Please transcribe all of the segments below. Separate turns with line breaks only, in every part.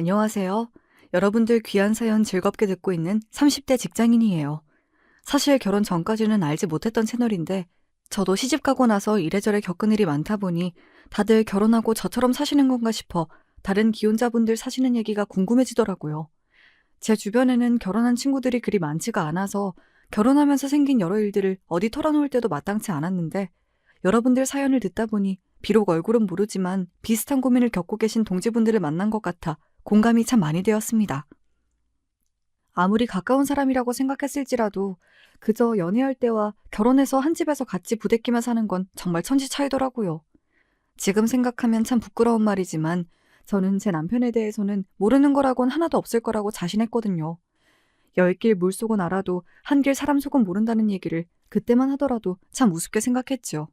안녕하세요. 여러분들 귀한 사연 즐겁게 듣고 있는 30대 직장인이에요. 사실 결혼 전까지는 알지 못했던 채널인데, 저도 시집 가고 나서 이래저래 겪은 일이 많다 보니 다들 결혼하고 저처럼 사시는 건가 싶어 다른 기혼자분들 사시는 얘기가 궁금해지더라고요. 제 주변에는 결혼한 친구들이 그리 많지가 않아서 결혼하면서 생긴 여러 일들을 어디 털어놓을 때도 마땅치 않았는데, 여러분들 사연을 듣다 보니 비록 얼굴은 모르지만 비슷한 고민을 겪고 계신 동지분들을 만난 것 같아 공감이 참 많이 되었습니다. 아무리 가까운 사람이라고 생각했을지라도 그저 연애할 때와 결혼해서 한 집에서 같이 부대끼며 사는 건 정말 천지 차이더라고요. 지금 생각하면 참 부끄러운 말이지만 저는 제 남편에 대해서는 모르는 거라곤 하나도 없을 거라고 자신했거든요. 열 길 물속은 알아도 한 길 사람 속은 모른다는 얘기를 그때만 하더라도 참 우습게 생각했죠.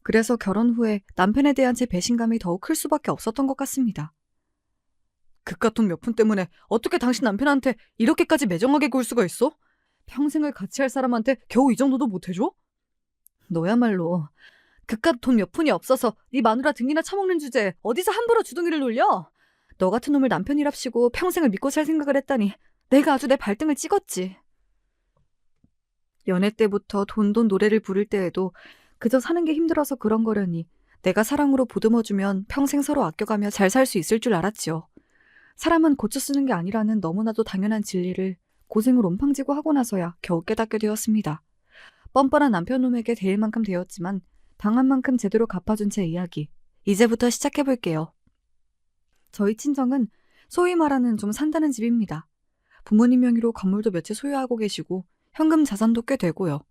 그래서 결혼 후에 남편에 대한 제 배신감이 더욱 클 수밖에 없었던 것 같습니다. 그깟 돈 몇 푼 때문에 어떻게 당신 남편한테 이렇게까지 매정하게 굴 수가 있어? 평생을 같이 할 사람한테 겨우 이 정도도 못 해줘? 너야말로 그깟 돈 몇 푼이 없어서 네 마누라 등이나 처먹는 주제에 어디서 함부로 주둥이를 놀려? 너 같은 놈을 남편이랍시고 평생을 믿고 살 생각을 했다니 내가 아주 내 발등을 찍었지. 연애 때부터 돈돈 노래를 부를 때에도 그저 사는 게 힘들어서 그런 거려니 내가 사랑으로 보듬어주면 평생 서로 아껴가며 잘 살 수 있을 줄 알았지요. 사람은 고쳐 쓰는 게 아니라는 너무나도 당연한 진리를 고생을 온팡지고 하고 나서야 겨우 깨닫게 되었습니다. 뻔뻔한 남편놈에게 대일 만큼 되었지만 당한 만큼 제대로 갚아준 제 이야기. 이제부터 시작해볼게요. 저희 친정은 소위 말하는 좀 산다는 집입니다. 부모님 명의로 건물도 몇 채 소유하고 계시고 현금 자산도 꽤 되고요.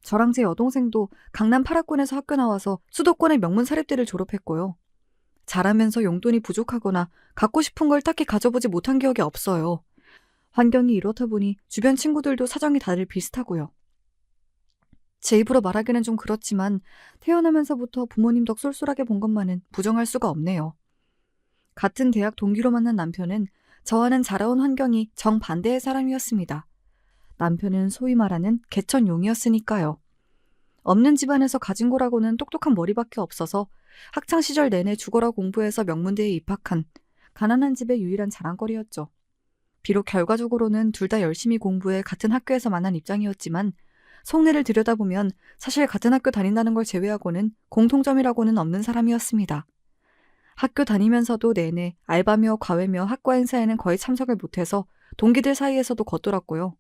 저랑 제 여동생도 강남 8학군에서 학교 나와서 수도권의 명문 사립대를 졸업했고요. 잘하면서 용돈이 부족하거나 갖고 싶은 걸 딱히 가져보지 못한 기억이 없어요. 환경이 이렇다 보니 주변 친구들도 사정이 다들 비슷하고요. 제 입으로 말하기는 좀 그렇지만 태어나면서부터 부모님 덕 쏠쏠하게 본 것만은 부정할 수가 없네요. 같은 대학 동기로 만난 남편은 저와는 자라온 환경이 정반대의 사람이었습니다. 남편은 소위 말하는 개천용이었으니까요. 없는 집안에서 가진 거라고는 똑똑한 머리밖에 없어서 학창시절 내내 죽어라 공부해서 명문대에 입학한 가난한 집의 유일한 자랑거리였죠. 비록 결과적으로는 둘 다 열심히 공부해 같은 학교에서 만난 입장이었지만 속내를 들여다보면 사실 같은 학교 다닌다는 걸 제외하고는 공통점이라고는 없는 사람이었습니다. 학교 다니면서도 내내 알바며 과외며 학과 행사에는 거의 참석을 못해서 동기들 사이에서도 겉돌았고요.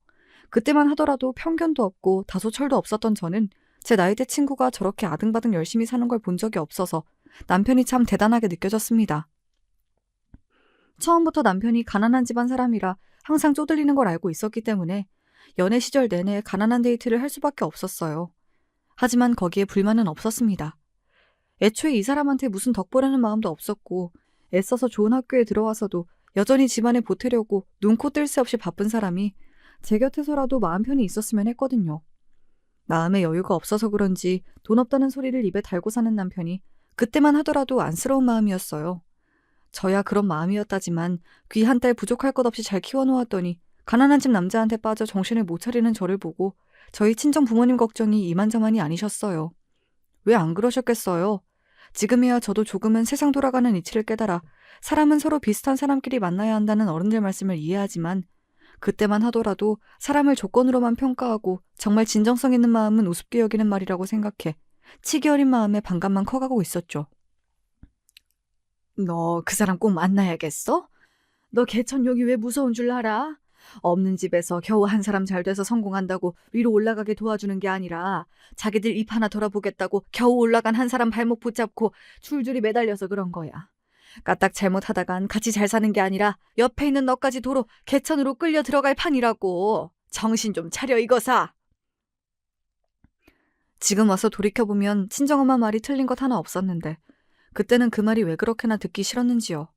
그때만 하더라도 편견도 없고 다소 철도 없었던 저는 제 나이대 친구가 저렇게 아등바등 열심히 사는 걸 본 적이 없어서 남편이 참 대단하게 느껴졌습니다. 처음부터 남편이 가난한 집안 사람이라 항상 쪼들리는 걸 알고 있었기 때문에 연애 시절 내내 가난한 데이트를 할 수밖에 없었어요. 하지만 거기에 불만은 없었습니다. 애초에 이 사람한테 무슨 덕 보려는 마음도 없었고 애써서 좋은 학교에 들어와서도 여전히 집안에 보태려고 눈코 뜰 새 없이 바쁜 사람이 제 곁에서라도 마음 편히 있었으면 했거든요. 마음에 여유가 없어서 그런지 돈 없다는 소리를 입에 달고 사는 남편이 그때만 하더라도 안쓰러운 마음이었어요. 저야 그런 마음이었다지만 귀한 딸 부족할 것 없이 잘 키워놓았더니 가난한 집 남자한테 빠져 정신을 못 차리는 저를 보고 저희 친정 부모님 걱정이 이만저만이 아니셨어요. 왜 안 그러셨겠어요? 지금이야 저도 조금은 세상 돌아가는 이치를 깨달아 사람은 서로 비슷한 사람끼리 만나야 한다는 어른들 말씀을 이해하지만 그때만 하더라도 사람을 조건으로만 평가하고 정말 진정성 있는 마음은 우습게 여기는 말이라고 생각해 치기 어린 마음에 반감만 커가고 있었죠. 너 그 사람 꼭 만나야겠어? 너 개천용이 왜 무서운 줄 알아? 없는 집에서 겨우 한 사람 잘 돼서 성공한다고 위로 올라가게 도와주는 게 아니라 자기들 입 하나 돌아보겠다고 겨우 올라간 한 사람 발목 붙잡고 줄줄이 매달려서 그런 거야. 까딱 잘못하다간 같이 잘 사는 게 아니라 옆에 있는 너까지 도로 개천으로 끌려 들어갈 판이라고. 정신 좀 차려 이거사. 지금 와서 돌이켜보면 친정엄마 말이 틀린 것 하나 없었는데 그때는 그 말이 왜 그렇게나 듣기 싫었는지요.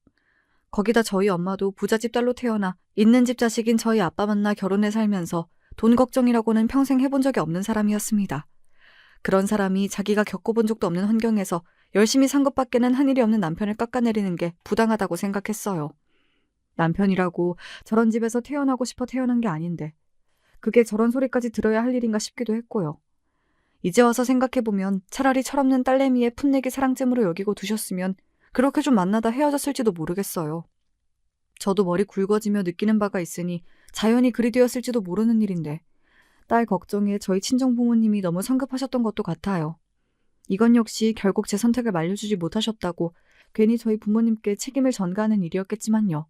거기다 저희 엄마도 부잣집 딸로 태어나 있는 집 자식인 저희 아빠 만나 결혼해 살면서 돈 걱정이라고는 평생 해본 적이 없는 사람이었습니다. 그런 사람이 자기가 겪어본 적도 없는 환경에서 열심히 산 것밖에는 한 일이 없는 남편을 깎아내리는 게 부당하다고 생각했어요. 남편이라고 저런 집에서 태어나고 싶어 태어난 게 아닌데 그게 저런 소리까지 들어야 할 일인가 싶기도 했고요. 이제 와서 생각해보면 차라리 철없는 딸내미의 풋내기 사랑잼으로 여기고 두셨으면 그렇게 좀 만나다 헤어졌을지도 모르겠어요. 저도 머리 굵어지며 느끼는 바가 있으니 자연히 그리 되었을지도 모르는 일인데 딸 걱정에 저희 친정 부모님이 너무 성급하셨던 것도 같아요. 이건 역시 결국 제 선택을 말려주지 못하셨다고 괜히 저희 부모님께 책임을 전가하는 일이었겠지만요.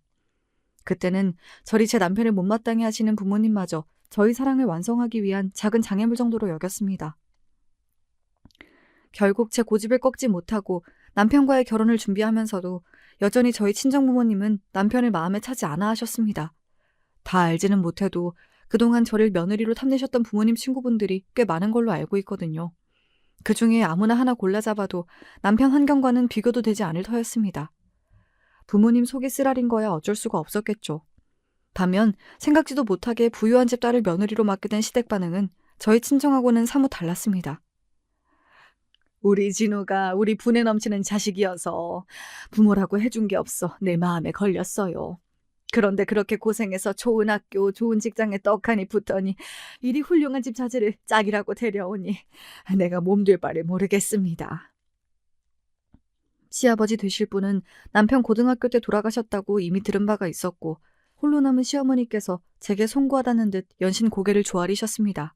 그때는 저리 제 남편을 못마땅해 하시는 부모님마저 저희 사랑을 완성하기 위한 작은 장애물 정도로 여겼습니다. 결국 제 고집을 꺾지 못하고 남편과의 결혼을 준비하면서도 여전히 저희 친정 부모님은 남편을 마음에 차지 않아 하셨습니다. 다 알지는 못해도 그동안 저를 며느리로 탐내셨던 부모님 친구분들이 꽤 많은 걸로 알고 있거든요. 그 중에 아무나 하나 골라 잡아도 남편 환경과는 비교도 되지 않을 터였습니다. 부모님 속이 쓰라린 거야 어쩔 수가 없었겠죠. 반면 생각지도 못하게 부유한 집 딸을 며느리로 맡게 된 시댁 반응은 저희 친정하고는 사뭇 달랐습니다. 우리 진우가 우리 분에 넘치는 자식이어서 부모라고 해준 게 없어 내 마음에 걸렸어요. 그런데 그렇게 고생해서 좋은 학교, 좋은 직장에 떡하니 붙더니 이리 훌륭한 집 자제를 짝이라고 데려오니 내가 몸둘 바를 모르겠습니다. 시아버지 되실 분은 남편 고등학교 때 돌아가셨다고 이미 들은 바가 있었고 홀로 남은 시어머니께서 제게 송구하다는 듯 연신 고개를 조아리셨습니다.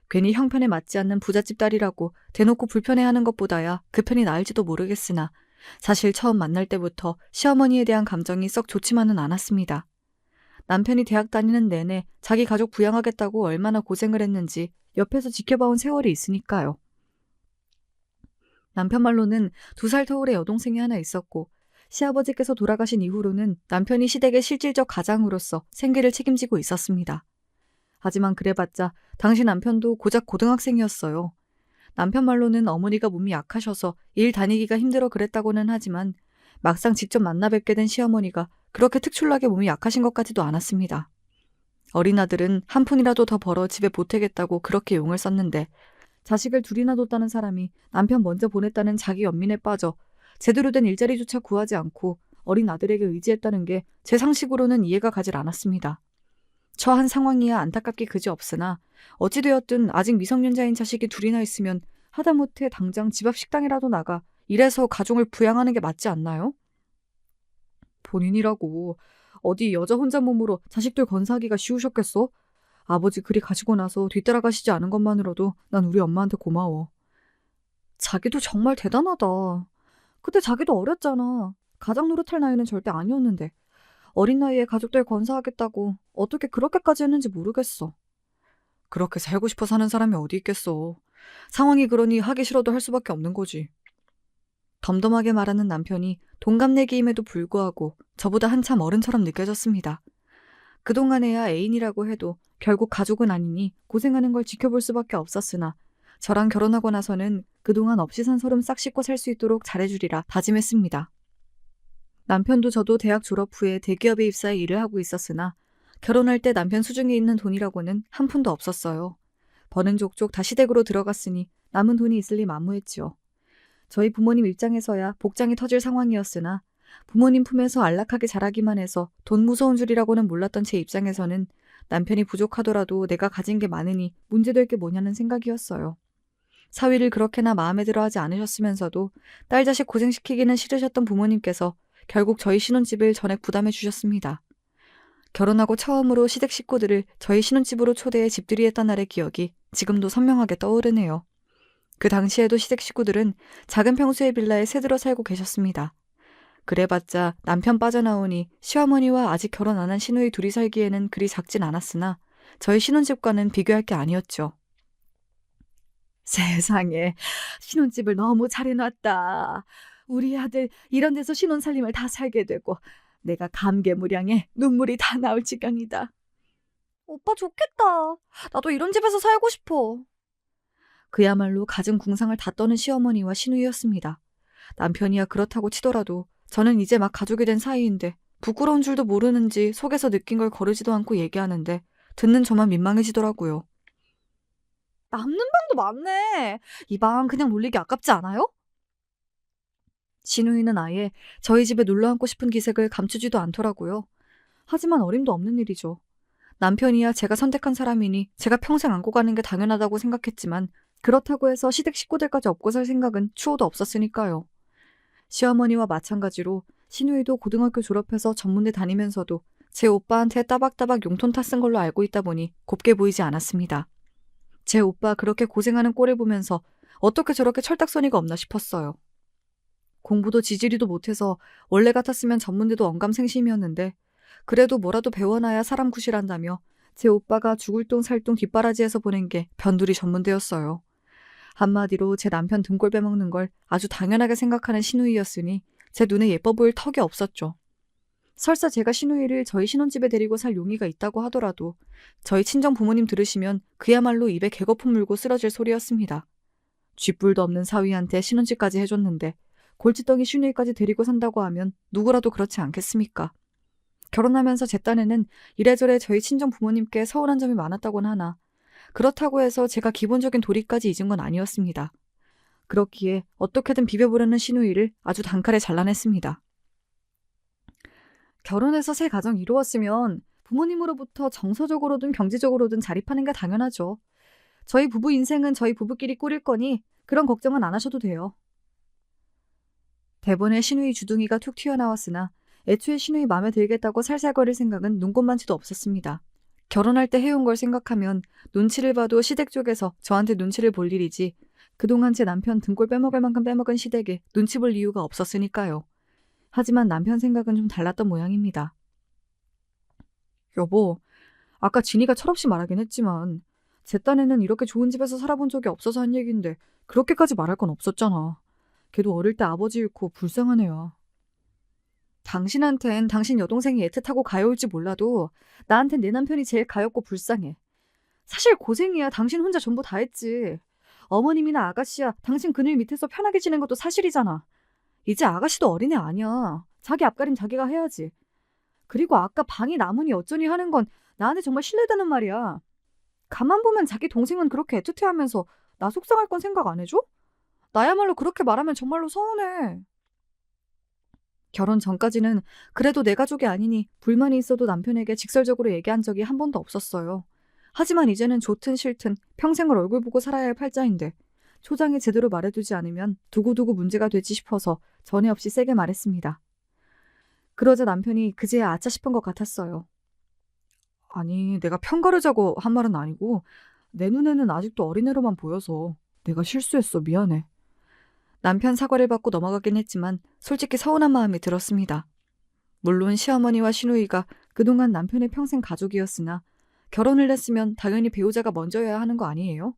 괜히 형편에 맞지 않는 부잣집 딸이라고 대놓고 불편해하는 것보다야 그 편이 나을지도 모르겠으나 사실 처음 만날 때부터 시어머니에 대한 감정이 썩 좋지만은 않았습니다. 남편이 대학 다니는 내내 자기 가족 부양하겠다고 얼마나 고생을 했는지 옆에서 지켜봐온 세월이 있으니까요. 남편 말로는 2살 터울의 여동생이 하나 있었고 시아버지께서 돌아가신 이후로는 남편이 시댁의 실질적 가장으로서 생계를 책임지고 있었습니다. 하지만 그래봤자 당시 남편도 고작 고등학생이었어요. 남편 말로는 어머니가 몸이 약하셔서 일 다니기가 힘들어 그랬다고는 하지만 막상 직접 만나 뵙게 된 시어머니가 그렇게 특출나게 몸이 약하신 것 같지도 않았습니다. 어린 아들은 한 푼이라도 더 벌어 집에 보태겠다고 그렇게 용을 썼는데 자식을 둘이나 뒀다는 사람이 남편 먼저 보냈다는 자기 연민에 빠져 제대로 된 일자리조차 구하지 않고 어린 아들에게 의지했다는 게 제 상식으로는 이해가 가질 않았습니다. 처한 상황이야 안타깝기 그지없으나 어찌되었든 아직 미성년자인 자식이 둘이나 있으면 하다못해 당장 집 앞 식당이라도 나가 일해서 가족을 부양하는 게 맞지 않나요? 본인이라고 어디 여자 혼자 몸으로 자식들 건사하기가 쉬우셨겠어? 아버지 그리 가시고 나서 뒤따라가시지 않은 것만으로도 난 우리 엄마한테 고마워. 자기도 정말 대단하다. 그때 자기도 어렸잖아. 가장 노릇할 나이는 절대 아니었는데. 어린 나이에 가족들 건사하겠다고 어떻게 그렇게까지 했는지 모르겠어. 그렇게 살고 싶어 사는 사람이 어디 있겠어. 상황이 그러니 하기 싫어도 할 수밖에 없는 거지. 덤덤하게 말하는 남편이 동갑내기임에도 불구하고 저보다 한참 어른처럼 느껴졌습니다. 그동안에야 애인이라고 해도 결국 가족은 아니니 고생하는 걸 지켜볼 수밖에 없었으나 저랑 결혼하고 나서는 그동안 없이 산 서름 싹 씻고 살 수 있도록 잘해주리라 다짐했습니다. 남편도 저도 대학 졸업 후에 대기업에 입사해 일을 하고 있었으나 결혼할 때 남편 수중에 있는 돈이라고는 한 푼도 없었어요. 버는 족족 다 시댁으로 들어갔으니 남은 돈이 있을 리 만무했지요. 저희 부모님 입장에서야 복장이 터질 상황이었으나 부모님 품에서 안락하게 자라기만 해서 돈 무서운 줄이라고는 몰랐던 제 입장에서는 남편이 부족하더라도 내가 가진 게 많으니 문제될 게 뭐냐는 생각이었어요. 사위를 그렇게나 마음에 들어하지 않으셨으면서도 딸 자식 고생시키기는 싫으셨던 부모님께서 결국 저희 신혼집을 전액 부담해 주셨습니다. 결혼하고 처음으로 시댁 식구들을 저희 신혼집으로 초대해 집들이 했던 날의 기억이 지금도 선명하게 떠오르네요. 그 당시에도 시댁 식구들은 작은 평수의 빌라에 새들어 살고 계셨습니다. 그래봤자 남편 빠져나오니 시어머니와 아직 결혼 안 한 시누이 둘이 살기에는 그리 작진 않았으나 저희 신혼집과는 비교할 게 아니었죠. 세상에, 신혼집을 너무 잘 해놨다. 우리 아들 이런 데서 신혼살림을 다 살게 되고 내가 감개무량해 눈물이 다 나올 지경이다. 오빠 좋겠다. 나도 이런 집에서 살고 싶어. 그야말로 갖은 궁상을 다 떠는 시어머니와 시누이였습니다. 남편이야 그렇다고 치더라도 저는 이제 막 가족이 된 사이인데 부끄러운 줄도 모르는지 속에서 느낀 걸 거르지도 않고 얘기하는데 듣는 저만 민망해지더라고요. 남는 방도 많네. 이 방 그냥 놀리기 아깝지 않아요? 시누이는 아예 저희 집에 놀러 앉고 싶은 기색을 감추지도 않더라고요. 하지만 어림도 없는 일이죠. 남편이야 제가 선택한 사람이니 제가 평생 안고 가는 게 당연하다고 생각했지만 그렇다고 해서 시댁 식구들까지 업고 살 생각은 추호도 없었으니까요. 시어머니와 마찬가지로 시누이도 고등학교 졸업해서 전문대 다니면서도 제 오빠한테 따박따박 용돈 타 쓴 걸로 알고 있다 보니 곱게 보이지 않았습니다. 제 오빠 그렇게 고생하는 꼴을 보면서 어떻게 저렇게 철딱서니가 없나 싶었어요. 공부도 지지리도 못해서 원래 같았으면 전문대도 언감생심이었는데 그래도 뭐라도 배워놔야 사람 구실한다며 제 오빠가 죽을 똥 살 똥 뒷바라지에서 보낸 게 변두리 전문대였어요. 한마디로 제 남편 등골 빼먹는 걸 아주 당연하게 생각하는 시누이였으니 제 눈에 예뻐 보일 턱이 없었죠. 설사 제가 시누이를 저희 신혼집에 데리고 살 용의가 있다고 하더라도 저희 친정 부모님 들으시면 그야말로 입에 개거품 물고 쓰러질 소리였습니다. 쥐뿔도 없는 사위한테 신혼집까지 해줬는데 골칫덩이 시누이까지 데리고 산다고 하면 누구라도 그렇지 않겠습니까? 결혼하면서 제 딴에는 이래저래 저희 친정 부모님께 서운한 점이 많았다곤 하나 그렇다고 해서 제가 기본적인 도리까지 잊은 건 아니었습니다. 그렇기에 어떻게든 비벼보려는 시누이를 아주 단칼에 잘라냈습니다. 결혼해서 새 가정 이루었으면 부모님으로부터 정서적으로든 경제적으로든 자립하는 게 당연하죠. 저희 부부 인생은 저희 부부끼리 꾸릴 거니 그런 걱정은 안 하셔도 돼요. 대본에 시누이 주둥이가 툭 튀어나왔으나 애초에 시누이 마음에 들겠다고 살살거릴 생각은 눈꽃만치도 없었습니다. 결혼할 때 해온 걸 생각하면 눈치를 봐도 시댁 쪽에서 저한테 눈치를 볼 일이지 그동안 제 남편 등골 빼먹을 만큼 빼먹은 시댁에 눈치 볼 이유가 없었으니까요. 하지만 남편 생각은 좀 달랐던 모양입니다. 여보, 아까 진이가 철없이 말하긴 했지만 제 딴에는 이렇게 좋은 집에서 살아본 적이 없어서 한 얘기인데 그렇게까지 말할 건 없었잖아. 걔도 어릴 때 아버지 잃고 불쌍한 애야. 당신한텐 당신 여동생이 애틋하고 가여울지 몰라도 나한텐 내 남편이 제일 가엽고 불쌍해. 사실 고생이야. 당신 혼자 전부 다 했지. 어머님이나 아가씨야 당신 그늘 밑에서 편하게 지낸 것도 사실이잖아. 이제 아가씨도 어린애 아니야. 자기 앞가림 자기가 해야지. 그리고 아까 방이 나무니 어쩌니 하는 건 나한테 정말 실례되는 말이야. 가만 보면 자기 동생은 그렇게 애틋해하면서 나 속상할 건 생각 안 해줘? 나야말로 그렇게 말하면 정말로 서운해. 결혼 전까지는 그래도 내 가족이 아니니 불만이 있어도 남편에게 직설적으로 얘기한 적이 한 번도 없었어요. 하지만 이제는 좋든 싫든 평생을 얼굴 보고 살아야 할 팔자인데 초장에 제대로 말해두지 않으면 두고두고 문제가 되지 싶어서 전에 없이 세게 말했습니다. 그러자 남편이 그제야 아차 싶은 것 같았어요. 아니, 내가 편가르자고 한 말은 아니고 내 눈에는 아직도 어린애로만 보여서 내가 실수했어. 미안해. 남편 사과를 받고 넘어가긴 했지만 솔직히 서운한 마음이 들었습니다. 물론 시어머니와 시누이가 그동안 남편의 평생 가족이었으나 결혼을 했으면 당연히 배우자가 먼저여야 하는 거 아니에요?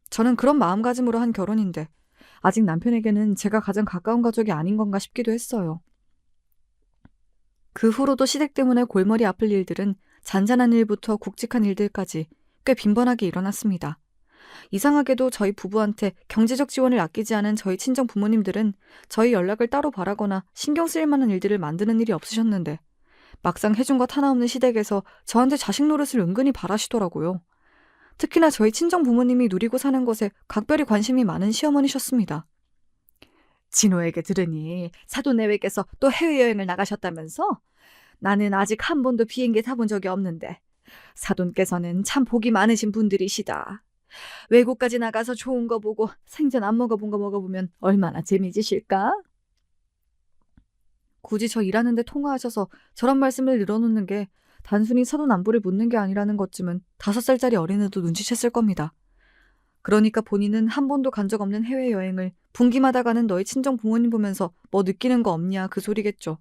저는 그런 마음가짐으로 한 결혼인데 아직 남편에게는 제가 가장 가까운 가족이 아닌 건가 싶기도 했어요. 그 후로도 시댁 때문에 골머리 아플 일들은 잔잔한 일부터 굵직한 일들까지 꽤 빈번하게 일어났습니다. 이상하게도 저희 부부한테 경제적 지원을 아끼지 않은 저희 친정 부모님들은 저희 연락을 따로 바라거나 신경 쓰일 만한 일들을 만드는 일이 없으셨는데 막상 해준 것 하나 없는 시댁에서 저한테 자식 노릇을 은근히 바라시더라고요. 특히나 저희 친정 부모님이 누리고 사는 것에 각별히 관심이 많은 시어머니셨습니다. 진호에게 들으니 사돈내외께서 또 해외여행을 나가셨다면서? 나는 아직 한 번도 비행기 타본 적이 없는데 사돈께서는 참 복이 많으신 분들이시다. 외국까지 나가서 좋은 거 보고 생전 안 먹어본 거 먹어보면 얼마나 재미지실까? 굳이 저 일하는데 통화하셔서 저런 말씀을 늘어놓는 게 단순히 사돈 안부를 묻는 게 아니라는 것쯤은 5살짜리 어린애도 눈치챘을 겁니다. 그러니까 본인은 한 번도 간 적 없는 해외여행을 분기마다 가는 너희 친정 부모님 보면서 뭐 느끼는 거 없냐 그 소리겠죠.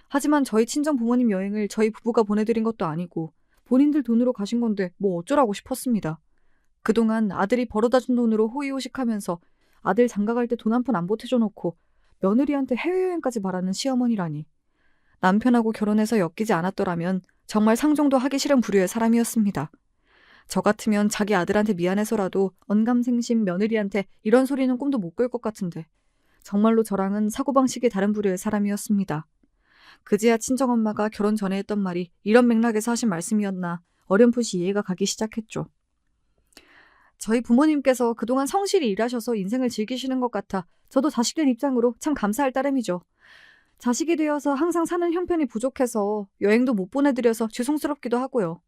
하지만 저희 친정 부모님 여행을 저희 부부가 보내드린 것도 아니고 본인들 돈으로 가신 건데 뭐 어쩌라고 싶었습니다. 그동안 아들이 벌어다 준 돈으로 호의호식하면서 아들 장가갈 때 돈 한 푼 안 보태줘 놓고 며느리한테 해외여행까지 바라는 시어머니라니. 남편하고 결혼해서 엮이지 않았더라면 정말 상종도 하기 싫은 부류의 사람이었습니다. 저 같으면 자기 아들한테 미안해서라도 언감생심 며느리한테 이런 소리는 꿈도 못 꿀 것 같은데 정말로 저랑은 사고방식이 다른 부류의 사람이었습니다. 그제야 친정엄마가 결혼 전에 했던 말이 이런 맥락에서 하신 말씀이었나 어렴풋이 이해가 가기 시작했죠. 저희 부모님께서 그동안 성실히 일하셔서 인생을 즐기시는 것 같아 저도 자식된 입장으로 참 감사할 따름이죠. 자식이 되어서 항상 사는 형편이 부족해서 여행도 못 보내드려서 죄송스럽기도 하고요.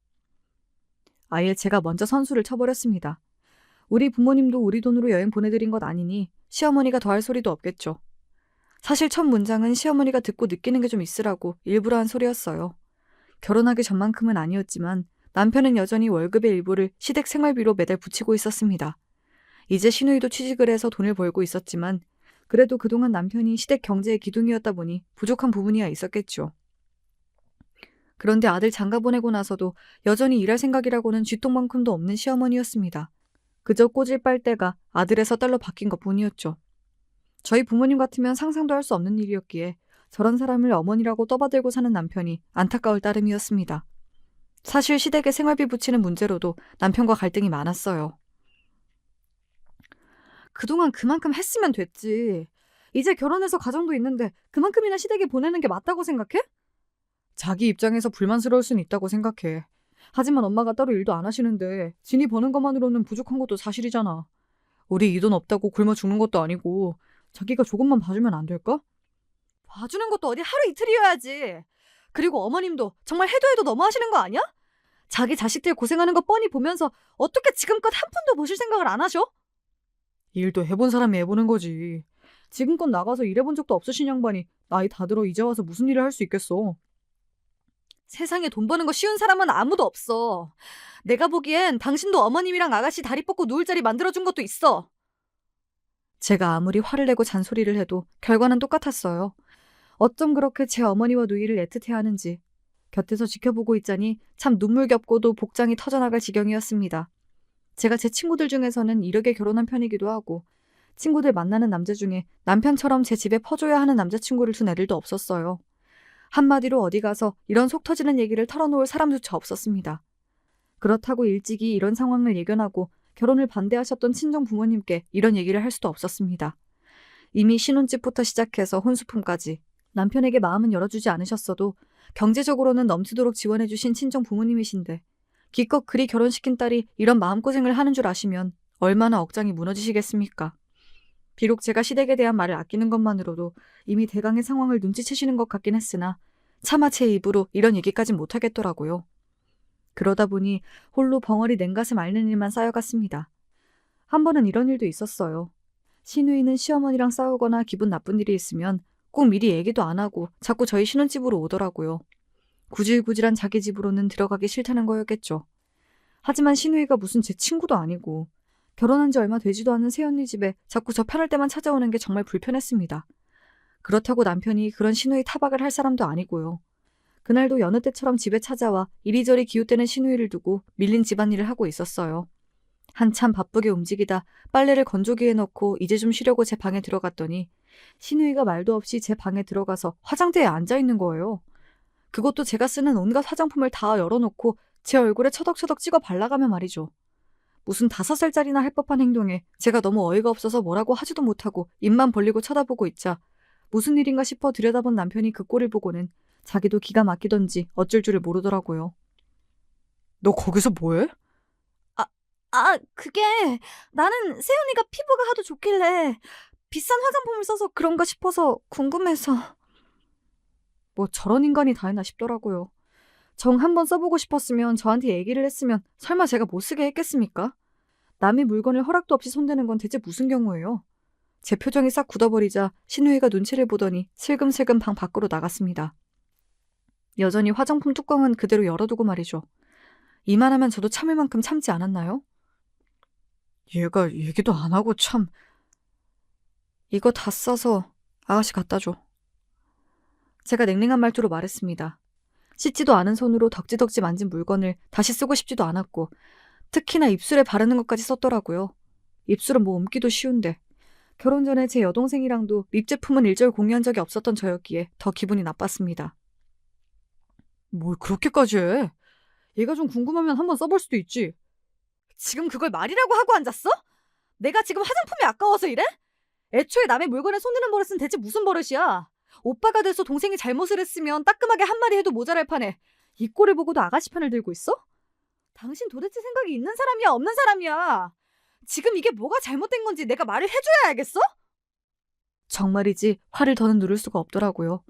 아예 제가 먼저 선수를 쳐버렸습니다. 우리 부모님도 우리 돈으로 여행 보내드린 것 아니니 시어머니가 더 할 소리도 없겠죠. 사실 첫 문장은 시어머니가 듣고 느끼는 게 좀 있으라고 일부러 한 소리였어요. 결혼하기 전만큼은 아니었지만 남편은 여전히 월급의 일부를 시댁 생활비로 매달 붙이고 있었습니다. 이제 시누이도 취직을 해서 돈을 벌고 있었지만 그래도 그동안 남편이 시댁 경제의 기둥이었다 보니 부족한 부분이야 있었겠죠. 그런데 아들 장가 보내고 나서도 여전히 일할 생각이라고는 쥐똥만큼도 없는 시어머니였습니다. 그저 꼬질 빨대가 아들에서 딸로 바뀐 것뿐이었죠. 저희 부모님 같으면 상상도 할 수 없는 일이었기에 저런 사람을 어머니라고 떠받들고 사는 남편이 안타까울 따름이었습니다. 사실 시댁에 생활비 붙이는 문제로도 남편과 갈등이 많았어요. 그동안 그만큼 했으면 됐지. 이제 결혼해서 가정도 있는데 그만큼이나 시댁에 보내는 게 맞다고 생각해? 자기 입장에서 불만스러울 수는 있다고 생각해. 하지만 엄마가 따로 일도 안 하시는데 진이 버는 것만으로는 부족한 것도 사실이잖아. 우리 이 돈 없다고 굶어 죽는 것도 아니고 자기가 조금만 봐주면 안 될까? 봐주는 것도 어디 하루 이틀이어야지. 그리고 어머님도 정말 해도 해도 너무 하시는 거 아니야? 자기 자식들 고생하는 거 뻔히 보면서 어떻게 지금껏 한 푼도 보실 생각을 안 하셔? 일도 해본 사람이 해보는 거지. 지금껏 나가서 일해본 적도 없으신 양반이 나이 다 들어 이제 와서 무슨 일을 할 수 있겠어. 세상에 돈 버는 거 쉬운 사람은 아무도 없어. 내가 보기엔 당신도 어머님이랑 아가씨 다리 뻗고 누울 자리 만들어준 것도 있어. 제가 아무리 화를 내고 잔소리를 해도 결과는 똑같았어요. 어쩜 그렇게 제 어머니와 누이를 애틋해하는지 곁에서 지켜보고 있자니 참 눈물겹고도 복장이 터져나갈 지경이었습니다. 제가 제 친구들 중에서는 이르게 결혼한 편이기도 하고 친구들 만나는 남자 중에 남편처럼 제 집에 퍼줘야 하는 남자친구를 둔 애들도 없었어요. 한마디로 어디 가서 이런 속 터지는 얘기를 털어놓을 사람조차 없었습니다. 그렇다고 일찍이 이런 상황을 예견하고 결혼을 반대하셨던 친정 부모님께 이런 얘기를 할 수도 없었습니다. 이미 신혼집부터 시작해서 혼수품까지 남편에게 마음은 열어주지 않으셨어도 경제적으로는 넘치도록 지원해주신 친정 부모님이신데 기껏 그리 결혼시킨 딸이 이런 마음고생을 하는 줄 아시면 얼마나 억장이 무너지시겠습니까? 비록 제가 시댁에 대한 말을 아끼는 것만으로도 이미 대강의 상황을 눈치채시는 것 같긴 했으나 차마 제 입으로 이런 얘기까진 못하겠더라고요. 그러다 보니 홀로 벙어리 냉가슴 앓는 일만 쌓여갔습니다. 한 번은 이런 일도 있었어요. 시누이는 시어머니랑 싸우거나 기분 나쁜 일이 있으면 꼭 미리 얘기도 안 하고 자꾸 저희 신혼집으로 오더라고요. 구질구질한 자기 집으로는 들어가기 싫다는 거였겠죠. 하지만 시누이가 무슨 제 친구도 아니고 결혼한 지 얼마 되지도 않은 새언니 집에 자꾸 저 편할 때만 찾아오는 게 정말 불편했습니다. 그렇다고 남편이 그런 시누이 타박을 할 사람도 아니고요. 그날도 여느 때처럼 집에 찾아와 이리저리 기웃대는 시누이를 두고 밀린 집안일을 하고 있었어요. 한참 바쁘게 움직이다 빨래를 건조기에 넣고 이제 좀 쉬려고 제 방에 들어갔더니 시누이가 말도 없이 제 방에 들어가서 화장대에 앉아있는 거예요. 그것도 제가 쓰는 온갖 화장품을 다 열어놓고 제 얼굴에 처덕처덕 찍어 발라가며 말이죠. 무슨 5살짜리나 할 법한 행동에 제가 너무 어이가 없어서 뭐라고 하지도 못하고 입만 벌리고 쳐다보고 있자 무슨 일인가 싶어 들여다본 남편이 그 꼴을 보고는 자기도 기가 막히던지 어쩔 줄을 모르더라고요. 너 거기서 뭐해? 그게 나는 새언니가 피부가 하도 좋길래 비싼 화장품을 써서 그런가 싶어서 궁금해서. 뭐 저런 인간이 다 있나 싶더라고요. 정 한번 써보고 싶었으면 저한테 얘기를 했으면 설마 제가 못 쓰게 했겠습니까? 남의 물건을 허락도 없이 손대는 건 대체 무슨 경우예요? 제 표정이 싹 굳어버리자 신우이가 눈치를 보더니 슬금슬금 방 밖으로 나갔습니다. 여전히 화장품 뚜껑은 그대로 열어두고 말이죠. 이만하면 저도 참을 만큼 참지 않았나요? 얘가 얘기도 안 하고 참. 이거 다 써서 아가씨 갖다 줘. 제가 냉랭한 말투로 말했습니다. 씻지도 않은 손으로 덕지덕지 만진 물건을 다시 쓰고 싶지도 않았고 특히나 입술에 바르는 것까지 썼더라고요. 입술은 뭐 옮기도 쉬운데. 결혼 전에 제 여동생이랑도 립 제품은 일절 공유한 적이 없었던 저였기에 더 기분이 나빴습니다. 뭘 그렇게까지 해? 얘가 좀 궁금하면 한번 써볼 수도 있지. 지금 그걸 말이라고 하고 앉았어? 내가 지금 화장품이 아까워서 이래? 애초에 남의 물건에 손드는 버릇은 대체 무슨 버릇이야? 오빠가 돼서 동생이 잘못을 했으면 따끔하게 한마디 해도 모자랄 판에 이 꼴을 보고도 아가씨 편을 들고 있어? 당신 도대체 생각이 있는 사람이야 없는 사람이야? 지금 이게 뭐가 잘못된 건지 내가 말을 해줘야 알겠어? 정말이지 화를 더는 누를 수가 없더라고요.